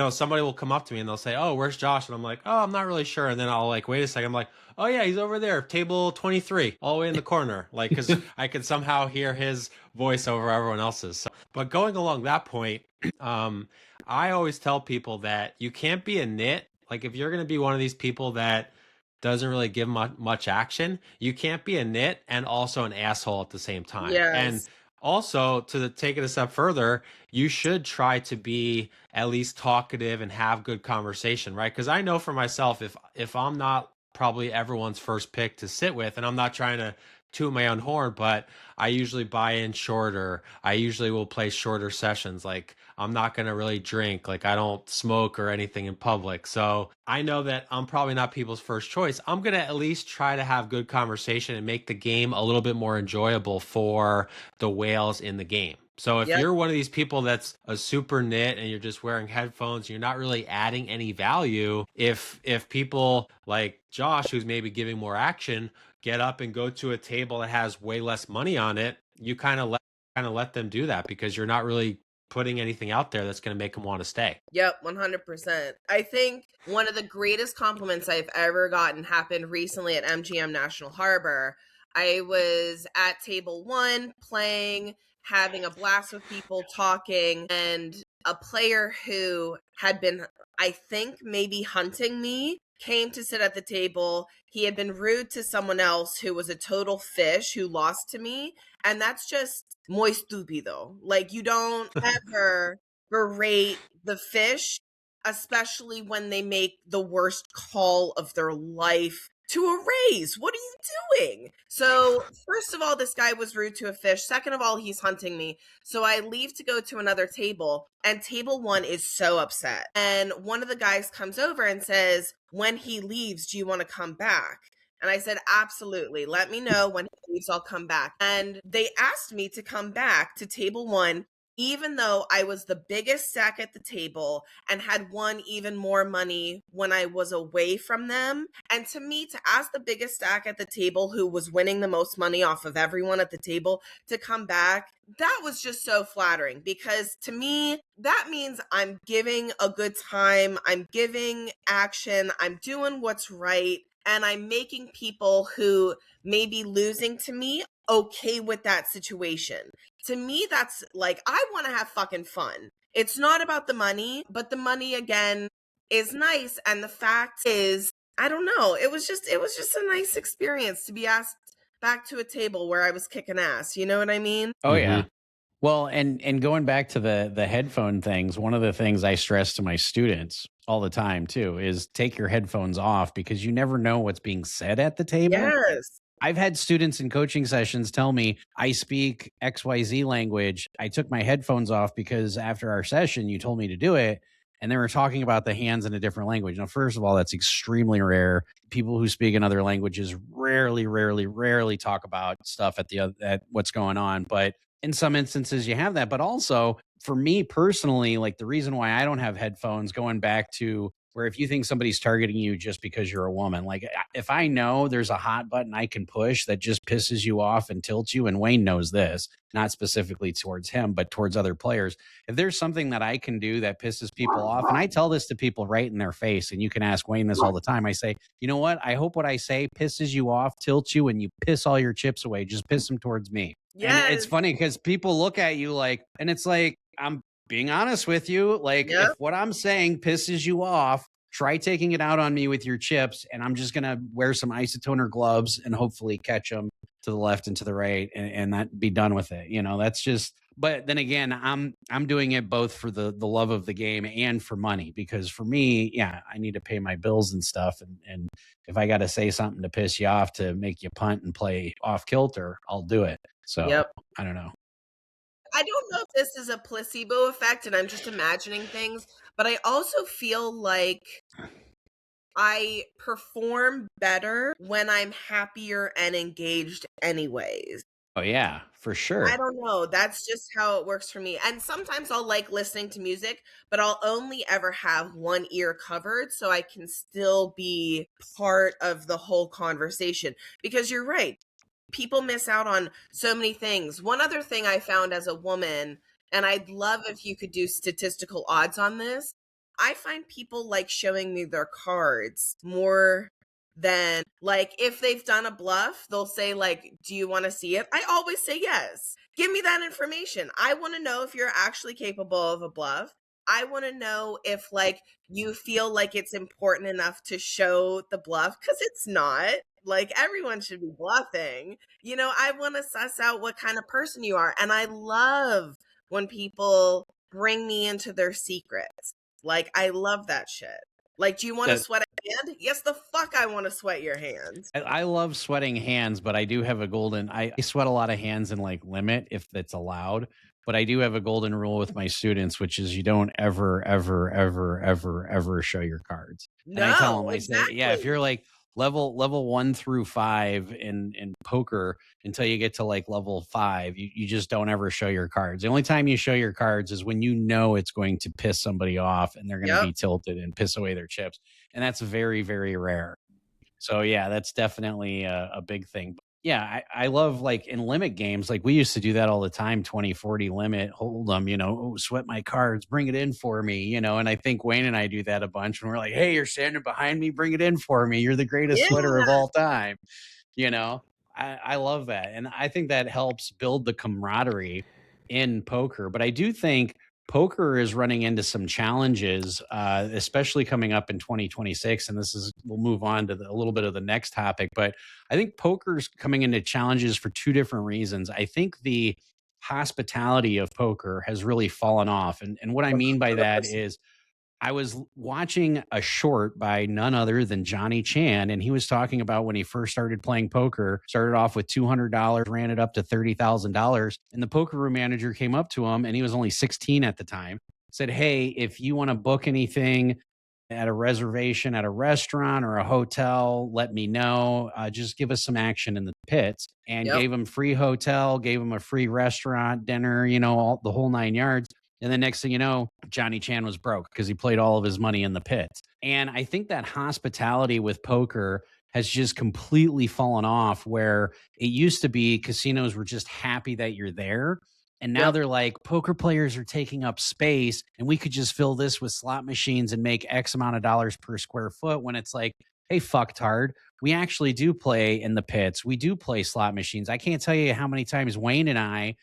somebody will come up to me and they'll say, "Oh, where's Josh?" And I'm like, "Oh, I'm not really sure." And then I'll like, wait a second. I'm like, "Oh yeah, he's over there, table 23, all the way in the corner." Like, because I could somehow hear his voice over everyone else's. So, but going along that point, I always tell people that you can't be a nit. Like, if you're going to be one of these people that doesn't really give much action, you can't be a nit and also an asshole at the same time. And also, to take it a step further, you should try to be at least talkative and have good conversation, right? Because I know for myself, if I'm not probably everyone's first pick to sit with, and I'm not trying to toot my own horn, but I usually buy in shorter. I usually will play shorter sessions. Like, I'm not going to really drink. Like, I don't smoke or anything in public. So I know that I'm probably not people's first choice. I'm going to at least try to have good conversation and make the game a little bit more enjoyable for the whales in the game. So if you're one of these people that's a super nit and you're just wearing headphones, you're not really adding any value. If people like Josh, who's maybe giving more action, get up and go to a table that has way less money on it, you kind of let them do that because you're not really putting anything out there that's going to make them want to stay. Yep, 100%. I think one of the greatest compliments I've ever gotten happened recently at MGM National Harbor. I was at table 1 playing, having a blast with people, talking, and a player who had been, I think, maybe hunting me came to sit at the table. He had been rude to someone else who was a total fish who lost to me. And that's just muy stupido. Like, you don't ever berate the fish, especially when they make the worst call of their life to a raise. What are you doing? So, first of all, this guy was rude to a fish. Second of all, he's hunting me. So I leave to go to another table, and table one is so upset. And one of the guys comes over and says, when he leaves, do you want to come back? And I said, absolutely. Let me know when he leaves, I'll come back. And they asked me to come back to table one, even though I was the biggest stack at the table and had won even more money when I was away from them. And to me, to ask the biggest stack at the table, who was winning the most money off of everyone at the table, to come back, that was just so flattering, because to me, that means I'm giving a good time, I'm giving action, I'm doing what's right, and I'm making people who may be losing to me okay with that situation. To me, that's like, I want to have fucking fun. It's not about the money, but the money again is nice. And the fact is, I don't know, it was just a nice experience to be asked back to a table where I was kicking ass. You know what I mean? Oh yeah. Well, and going back to the headphone things, one of the things I stress to my students all the time too is take your headphones off, because you never know what's being said at the table. Yes. I've had students in coaching sessions tell me, I speak XYZ language. I took my headphones off because after our session, you told me to do it. And they were talking about the hands in a different language. Now, first of all, that's extremely rare. People who speak in other languages rarely talk about stuff at what's going on. But in some instances, you have that. But also, for me personally, like the reason why I don't have headphones, going back to where if you think somebody's targeting you just because you're a woman, like if I know there's a hot button I can push that just pisses you off and tilts you, and Wayne knows this, not specifically towards him, but towards other players, if there's something that I can do that pisses people off, and I tell this to people right in their face, and you can ask Wayne this all the time, I say, you know what? I hope what I say pisses you off, tilts you, and you piss all your chips away. Just piss them towards me. Yes. And it's funny because people look at you like, and it's like, I'm being honest with you, like if what I'm saying pisses you off, try taking it out on me with your chips, and I'm just going to wear some isotoner gloves and hopefully catch them to the left and to the right, and that be done with it. You know, that's just, but then again, I'm doing it both for the love of the game and for money, because for me, yeah, I need to pay my bills and stuff. And if I got to say something to piss you off to make you punt and play off kilter, I'll do it. So I don't know. I don't know if this is a placebo effect and I'm just imagining things, but I also feel like I perform better when I'm happier and engaged anyways. Oh yeah, for sure. I don't know. That's just how it works for me. And sometimes I'll like listening to music, but I'll only ever have one ear covered so I can still be part of the whole conversation. Because you're right. People miss out on so many things. One other thing I found as a woman, and I'd love if you could do statistical odds on this, I find people like showing me their cards more than, like, if they've done a bluff, they'll say, like, do you want to see it? I always say yes. Give me that information. I want to know if you're actually capable of a bluff. I want to know if, like, you feel like it's important enough to show the bluff, because it's not. Like, everyone should be bluffing. You know, I want to suss out what kind of person you are. And I love when people bring me into their secrets. Like, I love that shit. Like, do you want to sweat a hand? Yes, the fuck I want to sweat your hands. I love sweating hands, but I do have a golden, I sweat a lot of hands in like limit if that's allowed. But I do have a golden rule with my students, which is you don't ever show your cards. No, and I tell them, exactly. I say, yeah, if you're like level 1 through 5 in poker, until you get to like level 5, you just don't ever show your cards. The only time you show your cards is when you know it's going to piss somebody off and they're going to be tilted and piss away their chips. And that's very, very rare. So yeah, that's definitely a big thing. Yeah, I love, like, in limit games, like we used to do that all the time, 20-40 limit, hold them, you know, sweat my cards, bring it in for me, you know, and I think Wayne and I do that a bunch when we're like, hey, you're standing behind me, bring it in for me. You're the greatest sweater of all time. You know, I love that. And I think that helps build the camaraderie in poker. But I do think poker is running into some challenges, especially coming up in 2026. And we'll move on to a little bit of the next topic. But I think poker's coming into challenges for two different reasons. I think the hospitality of poker has really fallen off. And what I mean by that is I was watching a short by none other than Johnny Chan, and he was talking about when he first started playing poker, started off with $200, ran it up to $30,000. And the poker room manager came up to him, and he was only 16 at the time, said, "Hey, if you want to book anything at a reservation at a restaurant or a hotel, let me know. Just give us some action in the pits." And Yep. gave him free hotel, gave him a free restaurant, dinner, the whole 9 yards. And the next thing you know, Johnny Chan was broke because he played all of his money in the pits. And I think that hospitality with poker has just completely fallen off, where it used to be casinos were just happy that you're there. And now Yep. they're like, poker players are taking up space and we could just fill this with slot machines and make X amount of dollars per square foot, when it's like, hey, fucktard, we actually do play in the pits. We do play slot machines. I can't tell you how many times Wayne and I,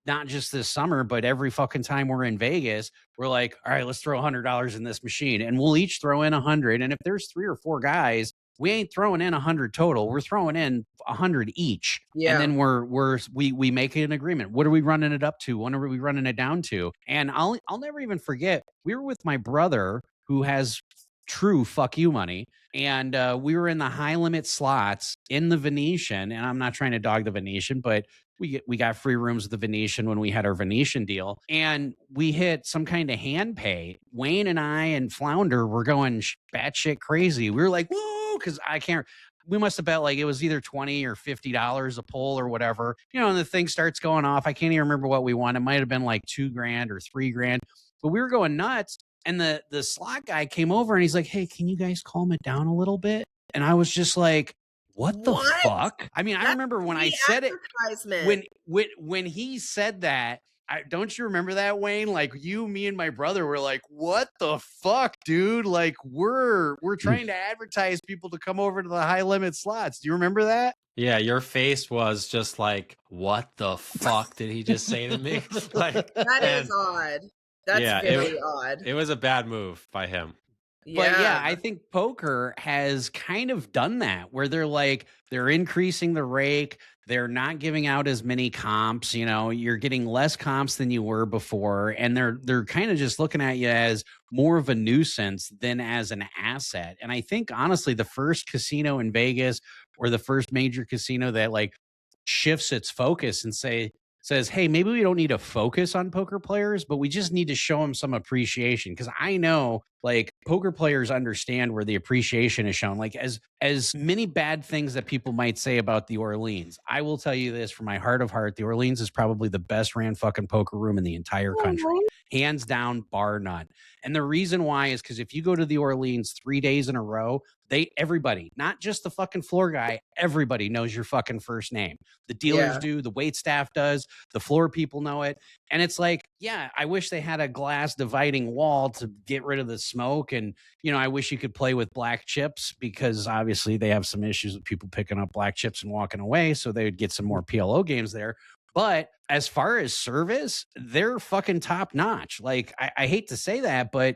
not just this summer, but every fucking time we're in Vegas, we're like, all right, let's throw $100 in this machine. And we'll each throw in 100. And if there's 3 or 4 guys, we ain't throwing in 100 total. We're throwing in 100 each. Yeah. And then we make an agreement. What are we running it up to? When are we running it down to? And I'll never even forget, we were with my brother who has true fuck you money. And we were in the high limit slots in the Venetian. And I'm not trying to dog the Venetian, but we got free rooms at the Venetian when we had our Venetian deal. And we hit some kind of hand pay. Wayne and I and Flounder were going batshit crazy. We were like, whoa, because we must have bet like it was either $20 or $50 a pull or whatever. And the thing starts going off. I can't even remember what we won. It might have been like $2,000 or $3,000, but we were going nuts. And the slot guy came over and he's like, hey, can you guys calm it down a little bit? And I was just like, what the fuck? I mean, I remember when I said it, when he said that, don't you remember that, Wayne? Like me and my brother were like, what the fuck, dude? Like we're trying to advertise people to come over to the high limit slots. Do you remember that? Yeah, your face was just like, what the fuck did he just say to me? Like, that is odd. That's very odd. It was a bad move by him. But yeah, I think poker has kind of done that, where they're increasing the rake. They're not giving out as many comps. You're getting less comps than you were before. And they're kind of just looking at you as more of a nuisance than as an asset. And I think, honestly, the first casino in Vegas, or the first major casino that like shifts its focus and says, hey, maybe we don't need to focus on poker players, but we just need to show them some appreciation. Because I know like poker players understand where the appreciation is shown. Like as many bad things that people might say about the Orleans, I will tell you this from my heart of heart, the Orleans is probably the best ran fucking poker room in the entire country. Hands down, bar none. And the reason why is because if you go to the Orleans 3 days in a row, everybody, not just the fucking floor guy, everybody knows your fucking first name. The dealers do, the wait staff does, the floor people know it. And it's like, yeah, I wish they had a glass dividing wall to get rid of the smoke. And, I wish you could play with black chips, because obviously they have some issues with people picking up black chips and walking away. So they would get some more PLO games there. But as far as service, they're fucking top notch. Like, I hate to say that, but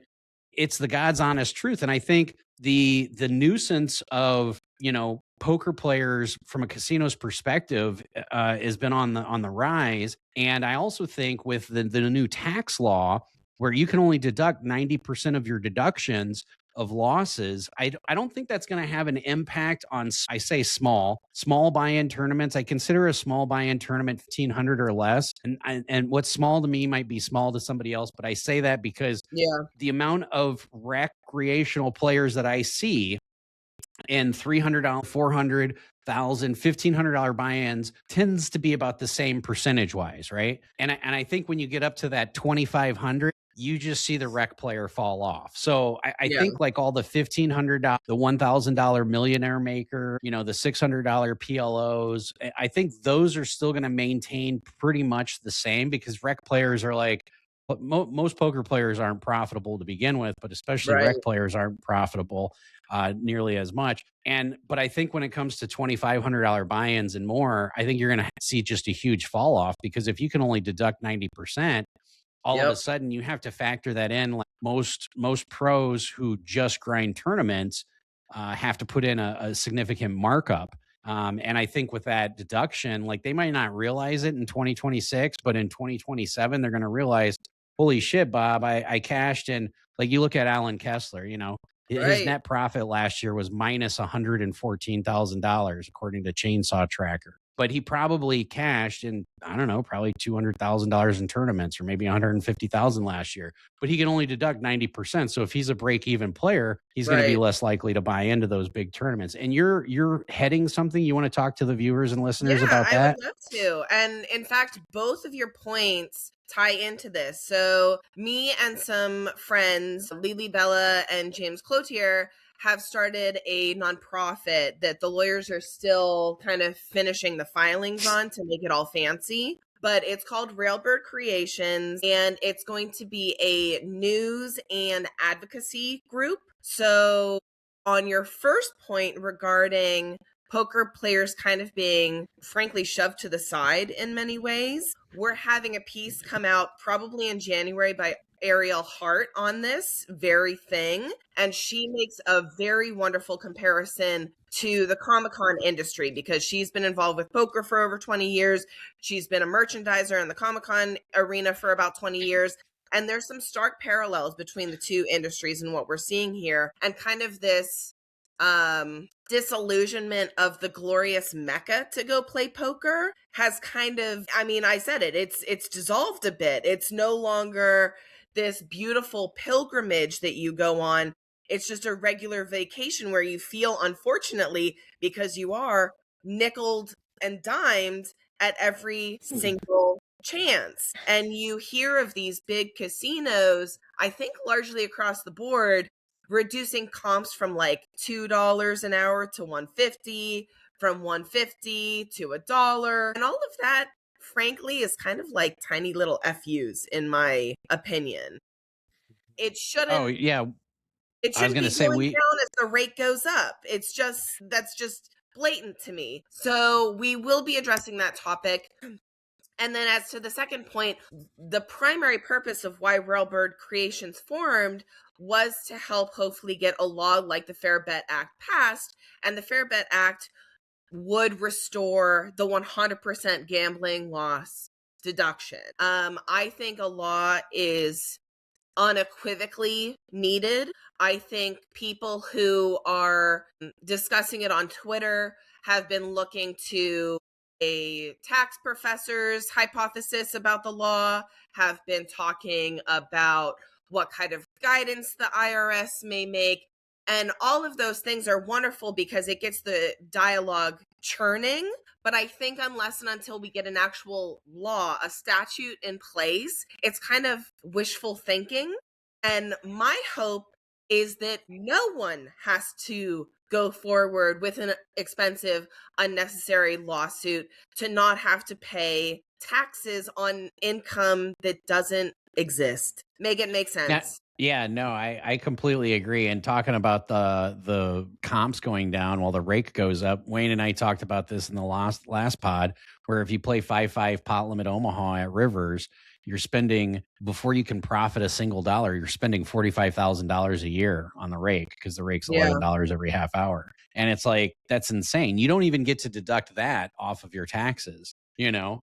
it's the God's honest truth. And I think the nuisance of, poker players from a casino's perspective has been on the rise. And I also think with the new tax law, where you can only deduct 90% of your deductions of losses, I don't think that's going to have an impact on, I say small buy-in tournaments. I consider a small buy-in tournament 1,500 or less. And what's small to me might be small to somebody else. But I say that because the amount of recreational players that I see in $300, $400,000, $1,500 buy-ins tends to be about the same percentage-wise, right? And I think when you get up to that 2,500, you just see the rec player fall off. So I think like all the $1,500, the $1,000 millionaire maker, the $600 PLOs, I think those are still going to maintain pretty much the same, because rec players are like, most poker players aren't profitable to begin with, but especially rec players aren't profitable nearly as much. But I think when it comes to $2,500 buy-ins and more, I think you're going to see just a huge fall off, because if you can only deduct 90%, all of a sudden you have to factor that in. Like most pros who just grind tournaments have to put in a significant markup. And I think with that deduction, like they might not realize it in 2026, but in 2027, they're going to realize, holy shit, Bob, I cashed in. Like you look at Alan Kessler, his Right. net profit last year was minus $114,000, according to Chainsaw Tracker. But he probably cashed in, I don't know, probably $200,000 in tournaments, or maybe 150,000 last year. But he can only deduct 90%. So if he's a break-even player, he's going to be Right. less likely to buy into those big tournaments. And you're heading something. You want to talk to the viewers and listeners Yeah, about I would that? love to. And in fact, both of your points tie into this. So, me and some friends, Lily Bella and James Cloutier, have started a nonprofit that the lawyers are still kind of finishing the filings on to make it all fancy. But it's called Railbird Creations, and it's going to be a news and advocacy group. So, on your first point regarding poker players kind of being, frankly, shoved to the side in many ways, we're having a piece come out probably in January by Ariel Hart on this very thing. And she makes a very wonderful comparison to the Comic-Con industry because she's been involved with poker for over 20 years. She's been a merchandiser in the Comic-Con arena for about 20 years. And there's some stark parallels between the two industries and what we're seeing here, and kind of this disillusionment of the glorious mecca to go play poker has kind of, I mean, I said it's dissolved a bit. It's no longer this beautiful pilgrimage that you go on. It's just a regular vacation where you feel, unfortunately, because you are nickeled and dimed at every single chance. And you hear of these big casinos, I think largely across the board, reducing comps from like $2 an hour to 150, from 150 to $1. And all of that, frankly, is kind of like tiny little FUs, in my opinion. It Oh, shouldn't yeah. it I was shouldn't going to be say going down as the rate goes up. That's just blatant to me. So we will be addressing that topic. And then as to the second point, the primary purpose of why Railbird Creations formed was to help hopefully get a law like the Fair Bet Act passed. And the Fair Bet Act would restore the 100% gambling loss deduction. I think a law is unequivocally needed. I think people who are discussing it on Twitter have been looking to a tax professor's hypothesis about the law, have been talking about what kind of guidance the IRS may make. And all of those things are wonderful because it gets the dialogue churning. But I think unless and until we get an actual law, a statute in place, it's kind of wishful thinking. And my hope is that no one has to go forward with an expensive, unnecessary lawsuit to not have to pay taxes on income that doesn't exist. Make it make sense. Yeah, no, I completely agree. And talking about the comps going down while the rake goes up, Wayne and I talked about this in the last pod, where if you play 5-5 pot limit Omaha at Rivers, you're spending, before you can profit a single dollar, you're spending $45,000 a year on the rake, because the rake's Yeah. $11 every half hour. And it's like, that's insane. You don't even get to deduct that off of your taxes.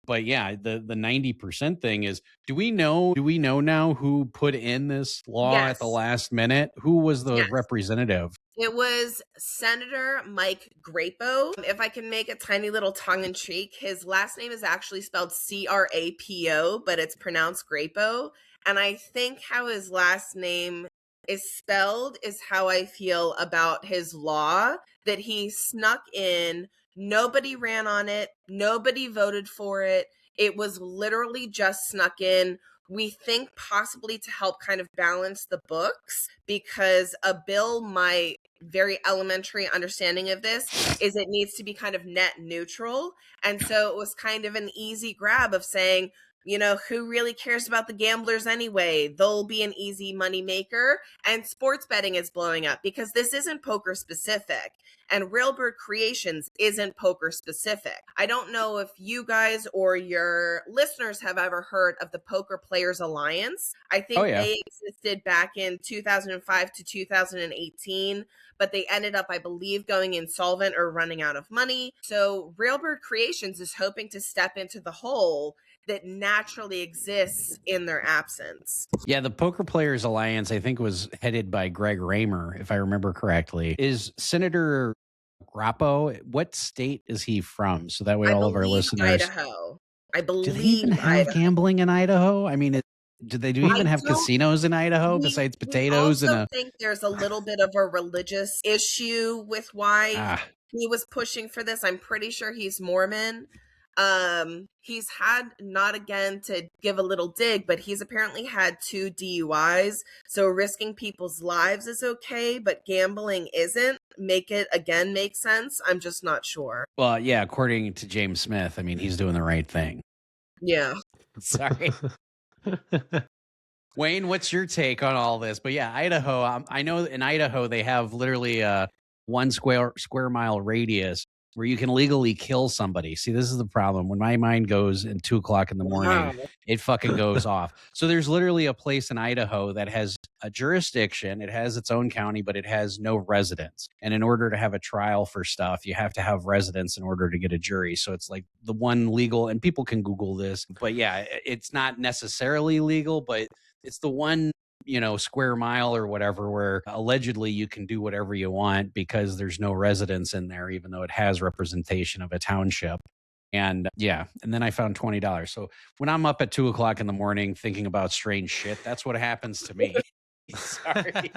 But yeah, the 90% thing is, do we know now who put in this law at the Yes. last minute? Who was the Yes. representative? It was Senator Mike Grapo. If I can make a tiny little tongue in cheek, his last name is actually spelled Crapo, but it's pronounced Grapo. And I think how his last name is spelled is how I feel about his law that he snuck in. Nobody ran on it, nobody voted for it. It was literally just snuck in. We think possibly to help kind of balance the books, because a bill, my very elementary understanding of this is, it needs to be kind of net neutral. And so it was kind of an easy grab of saying, who really cares about the gamblers anyway? They'll be an easy money maker. And sports betting is blowing up because this isn't poker specific. And Railbird Creations isn't poker specific. I don't know if you guys or your listeners have ever heard of the Poker Players Alliance. I think they existed back in 2005 to 2018, but they ended up, I believe, going insolvent or running out of money. So Railbird Creations is hoping to step into the hole that naturally exists in their absence. Yeah, the Poker Players Alliance, I think, was headed by Greg Raymer, if I remember correctly. Is Senator Grappo, what state is he from? So that way I all of our believe listeners. Idaho. I Do they believe even have Idaho. gambling in Idaho? I mean, do they even I have don't. casinos in Idaho besides We potatoes and also a. think there's a little bit of a religious issue with why Ah, he was pushing for this. I'm pretty sure he's Mormon. He's had, not again to give a little dig, but he's apparently had 2 DUIs. So risking people's lives is okay, but gambling isn't. Make it again make sense. I'm just not sure. well, yeah, according to James Smith, I mean, he's doing the right thing. Yeah. Sorry. Wayne, what's your take on all this? But yeah, Idaho, I know in Idaho they have literally a 1 square mile radius where you can legally kill somebody. See, this is the problem. When my mind goes at 2:00 in the morning, Wow. it fucking goes off. So there's literally a place in Idaho that has a jurisdiction. It has its own county, but it has no residents. And in order to have a trial for stuff, you have to have residents in order to get a jury. So it's like the one legal, and people can Google this, but yeah, it's not necessarily legal, but it's the one, square mile or whatever where allegedly you can do whatever you want because there's no residents in there, even though it has representation of a township. And yeah, and then I found $20. So when I'm up at 2:00 in the morning thinking about strange shit, that's what happens to me. Sorry.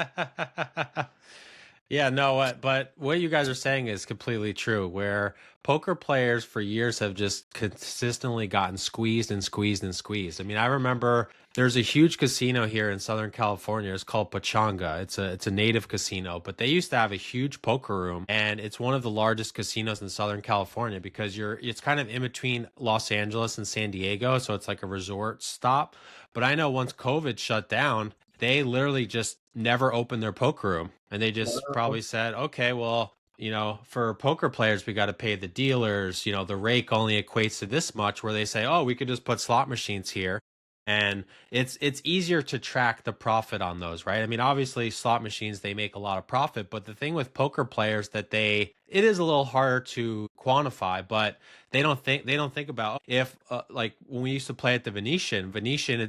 Yeah, no, but what you guys are saying is completely true, where poker players for years have just consistently gotten squeezed and squeezed and squeezed. I mean, I remember there's a huge casino here in Southern California. It's called Pachanga. It's a native casino, but they used to have a huge poker room, and it's one of the largest casinos in Southern California because it's kind of in between Los Angeles and San Diego, so it's like a resort stop. But I know once COVID shut down, they literally just never opened their poker room, and they just probably said, okay, well, for poker players, we got to pay the dealers. The rake only equates to this much, where they say, oh, we could just put slot machines here. And it's easier to track the profit on those, right? I mean, obviously slot machines, they make a lot of profit, but the thing with poker players it is a little harder to quantify, but they don't think about if like when we used to play at the Venetian,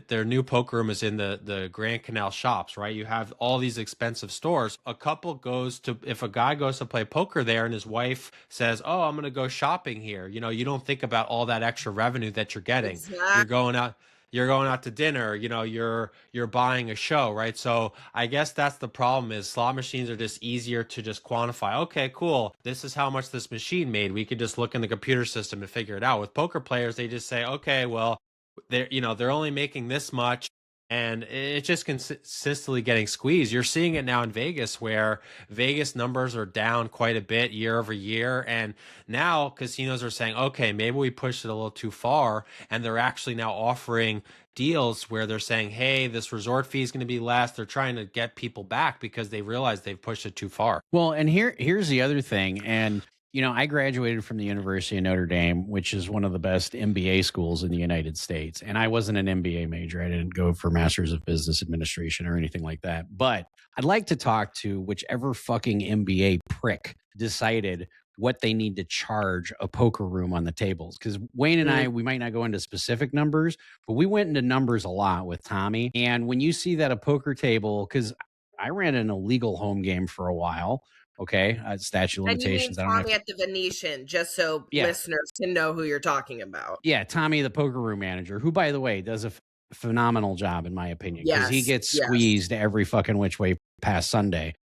their new poker room is in the Grand Canal Shops, right? You have all these expensive stores. If a guy goes to play poker there and his wife says, oh, I'm going to go shopping here, you don't think about all that extra revenue that you're getting. Exactly. You're going out to dinner, you're buying a show, right? So I guess that's the problem, is slot machines are just easier to just quantify. Okay, cool. This is how much this machine made. We could just look in the computer system and figure it out. With poker players, they just say, okay, well, they're only making this much. And it's just consistently getting squeezed. You're seeing it now in Vegas, where Vegas numbers are down quite a bit year over year. And now casinos are saying, okay, maybe we pushed it a little too far. And they're actually now offering deals where they're saying, hey, this resort fee is going to be less. They're trying to get people back because they realize they've pushed it too far. Well, and here's the other thing. And I graduated from the University of Notre Dame, which is one of the best MBA schools in the United States. And I wasn't an MBA major. I didn't go for Masters of Business Administration or anything like that. But I'd like to talk to whichever fucking MBA prick decided what they need to charge a poker room on the tables. Because Wayne and I, we might not go into specific numbers, but we went into numbers a lot with Tommy. And when you see that a poker table, because I ran an illegal home game for a while. Okay, statute of limitations. And you mean Tommy at the Venetian, just so listeners can know who you're talking about. Yeah, Tommy, the poker room manager, who, by the way, does a phenomenal job, in my opinion, because he gets squeezed every fucking which way past Sunday.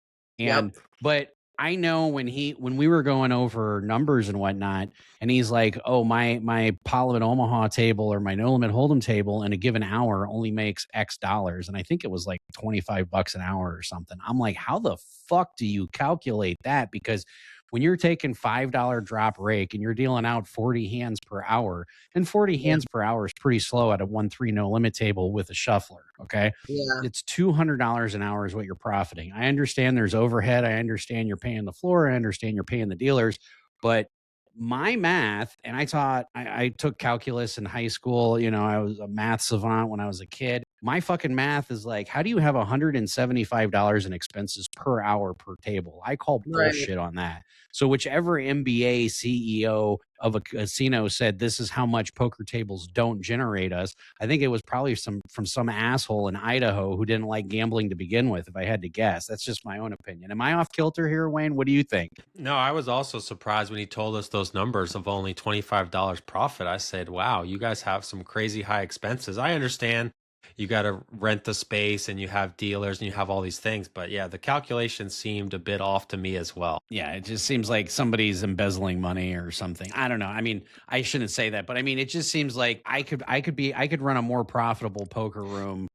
And but I know when we were going over numbers and whatnot, and he's like, oh, my Parliament Omaha table or my No Limit Hold'em table in a given hour only makes X dollars. And I think it was like $25 an hour or something. I'm like, how the fuck do you calculate that? Because when you're taking $5 drop rake and you're dealing out 40 hands per hour, and 40 hands per hour is pretty slow at a 1-3 no limit table with a shuffler. Okay. Yeah. It's $200 an hour is what you're profiting. I understand there's overhead. I understand you're paying the floor. I understand you're paying the dealers, but my math, and I took calculus in high school. I was a math savant when I was a kid. My fucking math is like, how do you have $175 in expenses per hour per table? I call bullshit on that. So whichever MBA CEO of a casino said this is how much poker tables don't generate us. I think it was probably from some asshole in Idaho who didn't like gambling to begin with, if I had to guess. That's just my own opinion. Am I off kilter here, Wayne? What do you think? No, I was also surprised when he told us those numbers of only $25 profit. I said, wow, you guys have some crazy high expenses. I understand you got to rent the space and you have dealers and you have all these things. But yeah, the calculation seemed a bit off to me as well. Yeah, it just seems like somebody's embezzling money or something. I don't know. I mean, I shouldn't say that, but I mean, it just seems like I could run a more profitable poker room,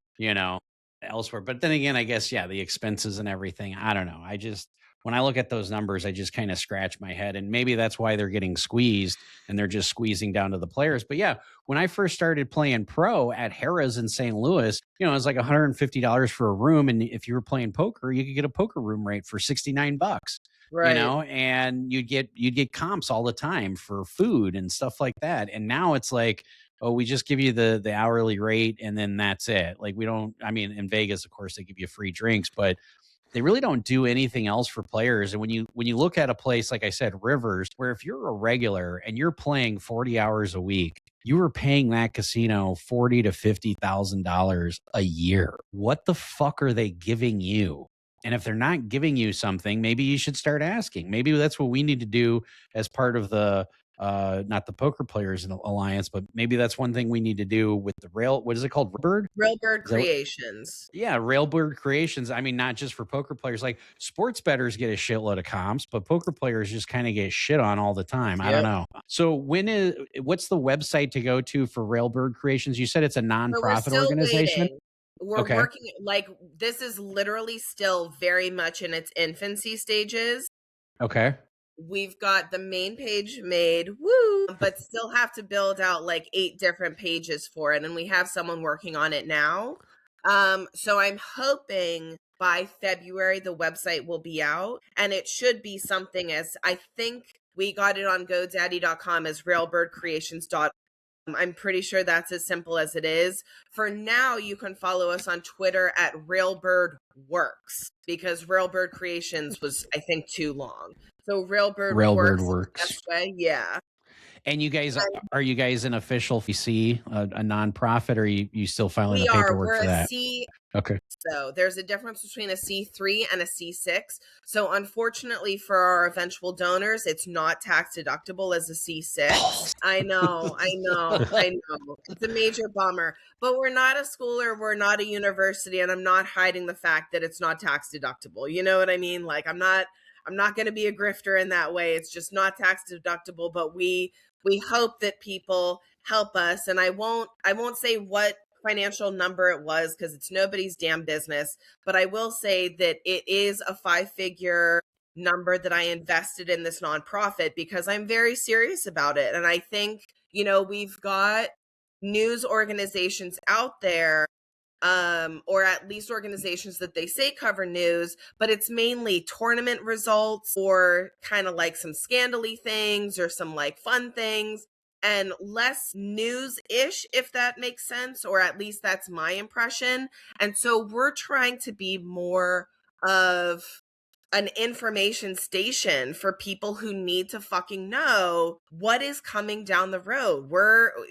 elsewhere. But then again, I guess, yeah, the expenses and everything. I don't know. When I look at those numbers, I just kind of scratch my head. And maybe that's why they're getting squeezed and they're just squeezing down to the players. But yeah, when I first started playing pro at Harrah's in St. Louis, it was like $150 for a room. And if you were playing poker, you could get a poker room rate for $69. Right. And you'd get comps all the time for food and stuff like that. And now it's like, oh, we just give you the hourly rate and then that's it. Like in Vegas, of course, they give you free drinks, but they really don't do anything else for players. And when you look at a place, like I said, Rivers, where if you're a regular and you're playing 40 hours a week, you were paying that casino $40,000 to $50,000 a year. What the fuck are they giving you? And if they're not giving you something, maybe you should start asking. Maybe that's what we need to do as part of the not the Poker Players Alliance, but maybe that's one thing we need to do with the what is it called? Railbird Creations. Yeah, Railbird Creations. I mean, not just for poker players. Like sports bettors get a shitload of comps, but poker players just kind of get shit on all the time. Yep. I don't know. So what's the website to go to for Railbird Creations? You said it's a nonprofit organization. Waiting. We're working, like, this is literally still very much in its infancy stages. Okay. We've got the main page made, woo, but still have to build out like 8 different pages for it. And we have someone working on it now. So I'm hoping by February, the website will be out, and it should be something as, I think we got it on GoDaddy.com as railbirdcreations.com. I'm pretty sure that's as simple as it is. For now, you can follow us on Twitter at Railbird Works, because Railbird Creations was, I think, too long. So Railbird Works. That's way, yeah. And you guys, are you guys an official VC, a nonprofit, or are you still filing the paperwork for that? Okay. So there's a difference between a C3 and a C6. So unfortunately for our eventual donors, it's not tax deductible as a C6. I know. It's a major bummer. But we're not a school or we're not a university, and I'm not hiding the fact that it's not tax deductible. You know what I mean? Like I'm not going to be a grifter in that way. It's just not tax deductible, but we hope that people help us. And I won't say what financial number it was because it's nobody's damn business, but I will say that it is a 5-figure number that I invested in this nonprofit because I'm very serious about it. And I think, we've got news organizations out there, or at least organizations that they say cover news, but it's mainly tournament results or kind of like some scandally things or some like fun things, and less news-ish, if that makes sense, or at least that's my impression. And so we're trying to be more of an information station for people who need to fucking know what is coming down the road.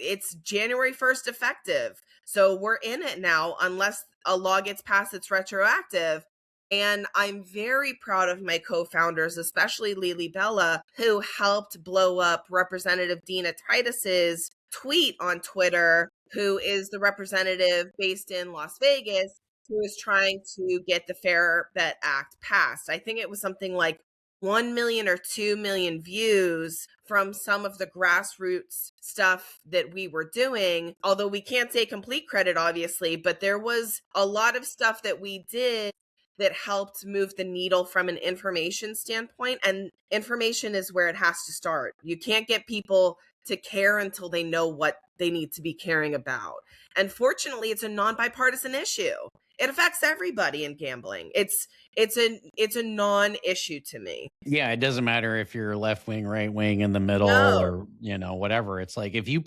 It's January 1st effective. So we're in it now, unless a law gets passed that's retroactive. And I'm very proud of my co-founders, especially Lily Bella, who helped blow up Representative Dina Titus's tweet on Twitter, who is the representative based in Las Vegas, who is trying to get the Fair Bet Act passed. I think it was something like 1 million or 2 million views from some of the grassroots stuff that we were doing, although we can't take complete credit, obviously, but there was a lot of stuff that we did that helped move the needle from an information standpoint. And information is where it has to start. You can't get people to care until they know what they need to be caring about. And fortunately, it's a non-bipartisan issue. It affects everybody in gambling. It's a non-issue to me. Yeah, it doesn't matter if you're left wing, right wing, in the middle, or whatever. It's like if you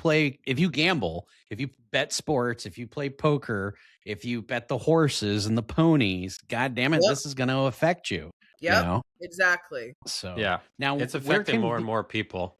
gamble, if you bet sports, if you play poker, if you bet the horses and the ponies, God damn it, this is going to affect you. Yeah, exactly. So yeah, now it's affecting more and more people.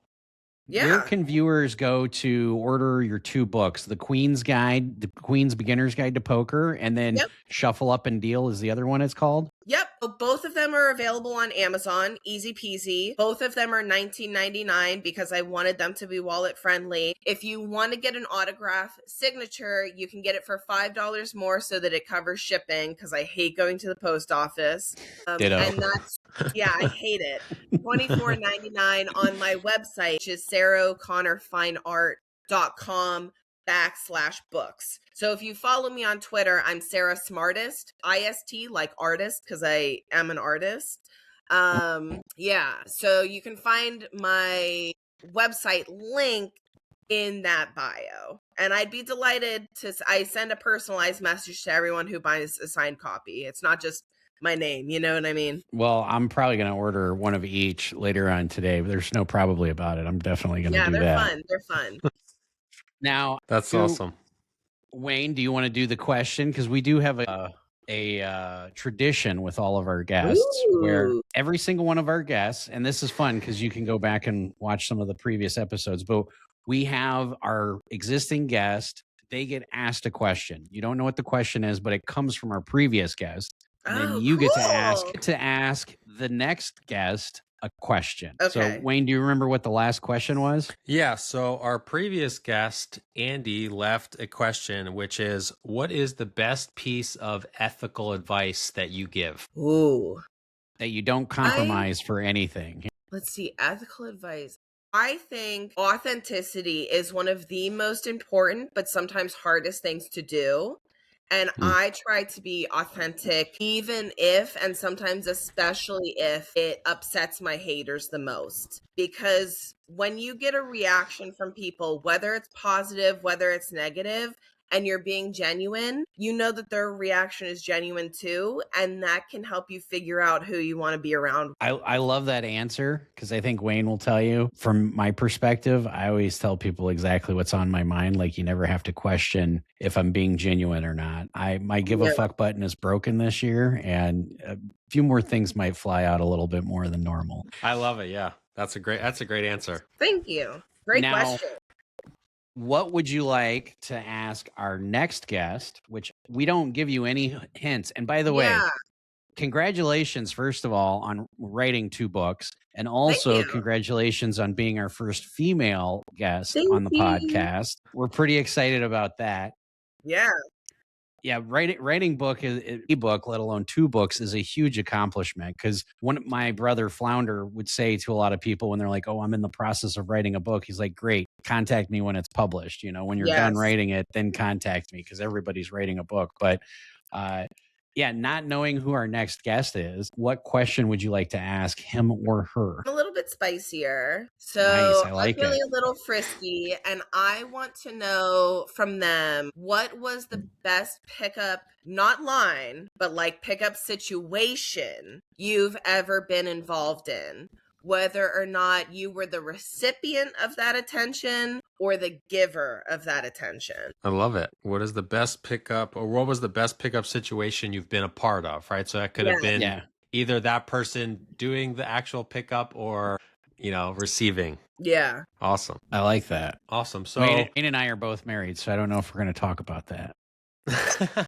Where Yeah. can viewers go to order your 2 books? The Queen's Beginner's Guide to Poker, and then Yep. Shuffle Up and Deal is the other one it's called? Yep. Both of them are available on Amazon. Easy peasy. Both of them are $19.99 because I wanted them to be wallet friendly. If you want to get an autograph signature, you can get it for $5 more so that it covers shipping, because I hate going to the post office. Ditto. And that's, yeah, I hate it. $24.99 on my website, which is SaraO'ConnorFineArt.com/books. So if you follow me on Twitter, I'm Sara Smartest, IST, like artist, because I am an artist. Yeah, so you can find my website link in that bio. And I'd be delighted I send a personalized message to everyone who buys a signed copy. It's not just my name, you know what I mean? Well, I'm probably going to order one of each later on today, but there's no probably about it. I'm definitely going to do that. Yeah, they're fun. They're fun. Now, That's awesome. Wayne, do you want to do the question? Because we do have a tradition with all of our guests where every single one of our guests, and this is fun because you can go back and watch some of the previous episodes, but we have our existing guest. They get asked a question. You don't know what the question is, but it comes from our previous guest. And then you get to ask the next guest a question. Okay. So, Wayne, do you remember what the last question was? Yeah. So our previous guest, Andy, left a question, which is, what is the best piece of ethical advice that you give? Ooh. That you don't compromise for anything. Let's see, ethical advice. I think authenticity is one of the most important, but sometimes hardest things to do. And I try to be authentic, even if, and sometimes especially if, it upsets my haters the most. Because when you get a reaction from people, whether it's positive, whether it's negative, and you're being genuine, you know that their reaction is genuine too. And that can help you figure out who you want to be around. I love that answer because I think Wayne will tell you from my perspective, I always tell people exactly what's on my mind. Like, you never have to question if I'm being genuine or not. My give a fuck button is broken this year, and a few more things might fly out a little bit more than normal. I love it. Yeah. That's a great answer. Thank you. Great question. What would you like to ask our next guest, which we don't give you any hints? And by the way, congratulations, first of all, on writing 2 books. And also congratulations on being our first female guest on the podcast. We're pretty excited about that. Yeah. Yeah, writing book is ebook, let alone 2 books, is a huge accomplishment. Because my brother Flounder would say to a lot of people when they're like, "Oh, I'm in the process of writing a book," he's like, "Great, contact me when it's published. You know, when you're done writing it, then contact me," because everybody's writing a book. But yeah, not knowing who our next guest is, what question would you like to ask him or her? I'm a little bit spicier. So nice, I like I'm feeling it. a little frisky, and I want to know from them, what was the best pickup, not line, but like pickup situation you've ever been involved in? Whether or not you were the recipient of that attention or the giver of that attention. I love it. What is the best pickup, or what was the best pickup situation you've been a part of, right? So that could have been either that person doing the actual pickup or, receiving. Yeah. Awesome. I like that. Awesome. So Wayne and I are both married, so I don't know if we're going to talk about that.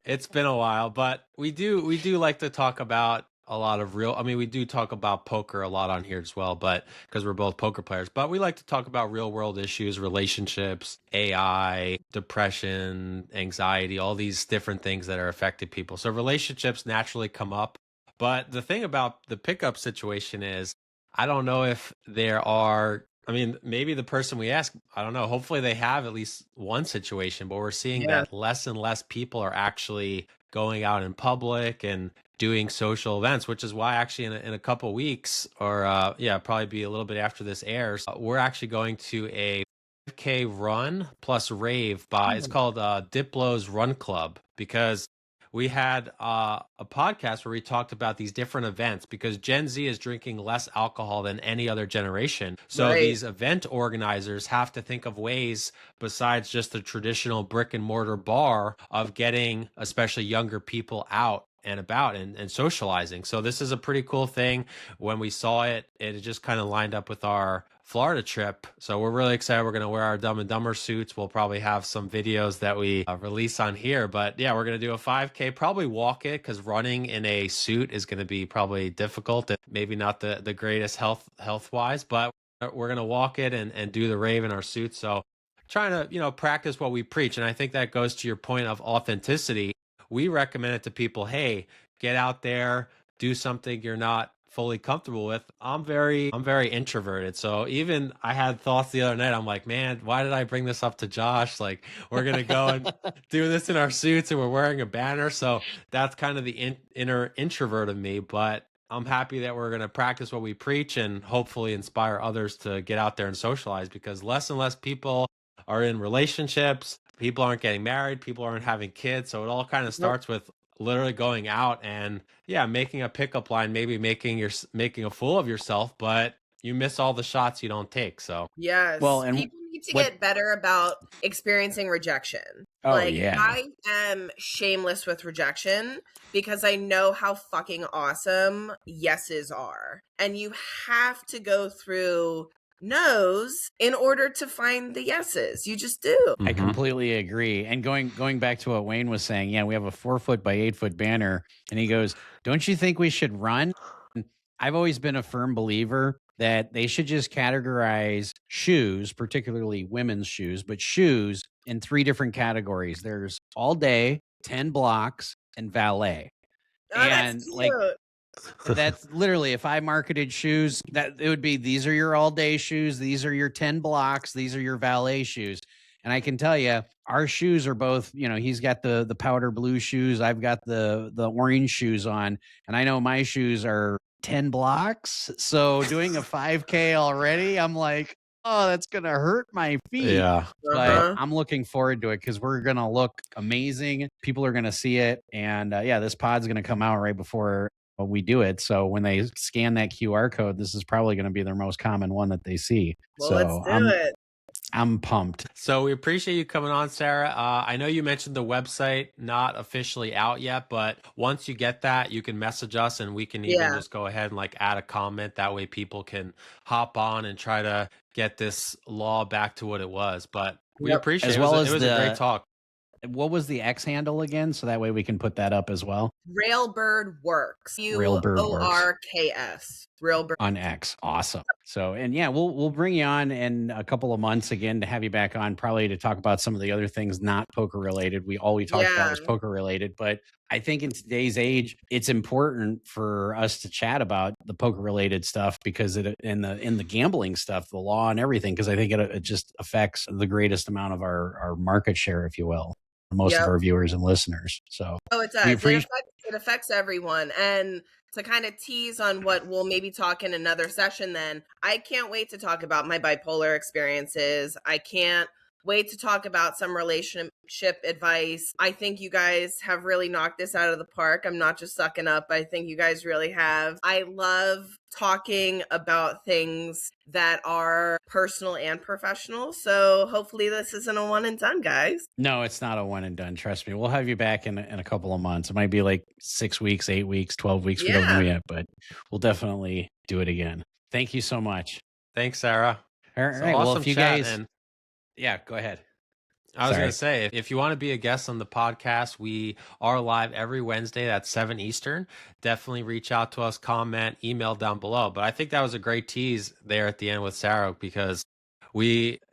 It's been a while, but we do like to talk about a lot of we do talk about poker a lot on here as well, but because we're both poker players, but we like to talk about real world issues, relationships, AI, depression, anxiety, all these different things that are affecting people. So relationships naturally come up. But the thing about the pickup situation is, I don't know if there are, maybe the person we ask, I don't know, hopefully they have at least one situation, but we're seeing that less and less people are actually going out in public and doing social events, which is why actually in a couple weeks, or probably be a little bit after this airs, we're actually going to a 5K run plus rave it's called Diplo's Run Club, because we had a podcast where we talked about these different events, because Gen Z is drinking less alcohol than any other generation. So these event organizers have to think of ways besides just the traditional brick and mortar bar of getting especially younger people out and about and socializing. So this is a pretty cool thing. When we saw it, it just kind of lined up with our Florida trip. So we're really excited. We're going to wear our Dumb and Dumber suits. We'll probably have some videos that we release on here. But yeah, we're going to do a 5K, probably walk it, because running in a suit is going to be probably difficult and maybe not the greatest health wise, but we're going to walk it and do the rave in our suits. So trying to, practice what we preach. And I think that goes to your point of authenticity. We recommend it to people. Hey, get out there, do something you're not fully comfortable with. I'm very introverted. So even I had thoughts the other night. I'm like, man, why did I bring this up to Josh? Like, we're going to go and do this in our suits and we're wearing a banner. So that's kind of the inner introvert of me. But I'm happy that we're going to practice what we preach and hopefully inspire others to get out there and socialize, because less and less people are in relationships. People aren't getting married. People aren't having kids. So it all kind of starts with literally going out and making a pickup line, maybe making a fool of yourself, but you miss all the shots you don't take. So yes, Well, and people need to get better about experiencing rejection. Oh, yeah. I am shameless with rejection because I know how fucking awesome yeses are, and you have to go through no's in order to find the yeses. You just do. I completely agree. And going back to what Wayne was saying, yeah, we have a 4-foot by 8-foot banner, and he goes, "Don't you think we should run?" I've always been a firm believer that they should just categorize shoes, particularly women's shoes, but shoes in 3 different categories. There's all day, 10 blocks, and valet. Oh, And that's cute. like, that's literally, if I marketed shoes, that it would be, these are your all day shoes, these are your 10 blocks, these are your valet shoes. And I can tell you, our shoes are both, he's got the powder blue shoes, I've got the orange shoes on, and I know my shoes are 10 blocks. So doing a 5K already, I'm like, oh, that's gonna hurt my feet. yeah, But I'm looking forward to it because we're gonna look amazing. People are gonna see it, and this pod's gonna come out right before we do it. So when they scan that QR code, this is probably going to be their most common one that they see. Well, so let's do it. I'm pumped. So we appreciate you coming on, Sarah. I know you mentioned the website not officially out yet, but once you get that, you can message us and we can even just go ahead and add a comment. That way people can hop on and try to get this law back to what it was. But we appreciate it. It was a great talk. What was the X handle again? So that way we can put that up as well. Railbird Works. Railbird UORKS. Railbird on X. Awesome. So, and we'll bring you on in a couple of months again to have you back on, probably to talk about some of the other things not poker related. All we talked about was poker related, but I think in today's age, it's important for us to chat about the poker related stuff because in the gambling stuff, the law and everything, because I think it just affects the greatest amount of our market share, if you will. Most of our viewers and listeners. So it does. It affects everyone. And to kind of tease on what we'll maybe talk in another session, then I can't wait to talk about my bipolar experiences. I can't wait to talk about some relationship advice. I think you guys have really knocked this out of the park. I'm not just sucking up. I think you guys really have. I love talking about things that are personal and professional. So hopefully this isn't a one and done, guys. No, it's not a one and done. Trust me. We'll have you back in a couple of months. It might be like 6 weeks, 8 weeks, 12 weeks. We don't know yet, but we'll definitely do it again. Thank you so much. Thanks, Sarah. All right. Awesome, well, if you guys... Yeah, go ahead. I was going to say, if you want to be a guest on the podcast, we are live every Wednesday. That's 7 Eastern. Definitely reach out to us, comment, email down below. But I think that was a great tease there at the end with Sarah, because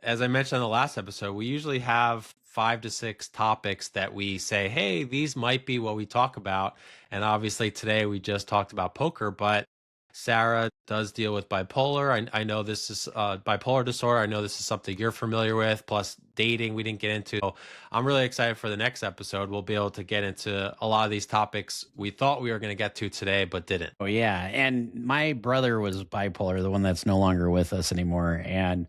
as I mentioned in the last episode, we usually have 5 to 6 topics that we say, hey, these might be what we talk about. And obviously today we just talked about poker, but Sarah does deal with bipolar. I know this is bipolar disorder. I know this is something you're familiar with, plus dating we didn't get into. So I'm really excited for the next episode. We'll be able to get into a lot of these topics we thought we were going to get to today, but didn't. Oh, yeah. And my brother was bipolar, the one that's no longer with us anymore. And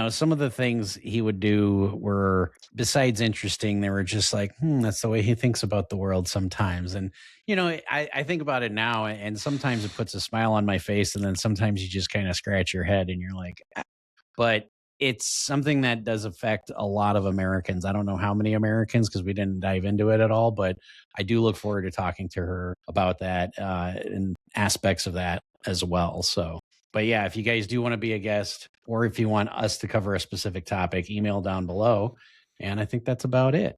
some of the things he would do were, besides interesting, they were just like, that's the way he thinks about the world sometimes. And, I think about it now, and sometimes it puts a smile on my face, and then sometimes you just kind of scratch your head and you're like, but it's something that does affect a lot of Americans. I don't know how many Americans because we didn't dive into it at all, but I do look forward to talking to her about that and aspects of that as well. So, but yeah, if you guys do want to be a guest or if you want us to cover a specific topic, email down below. And I think that's about it.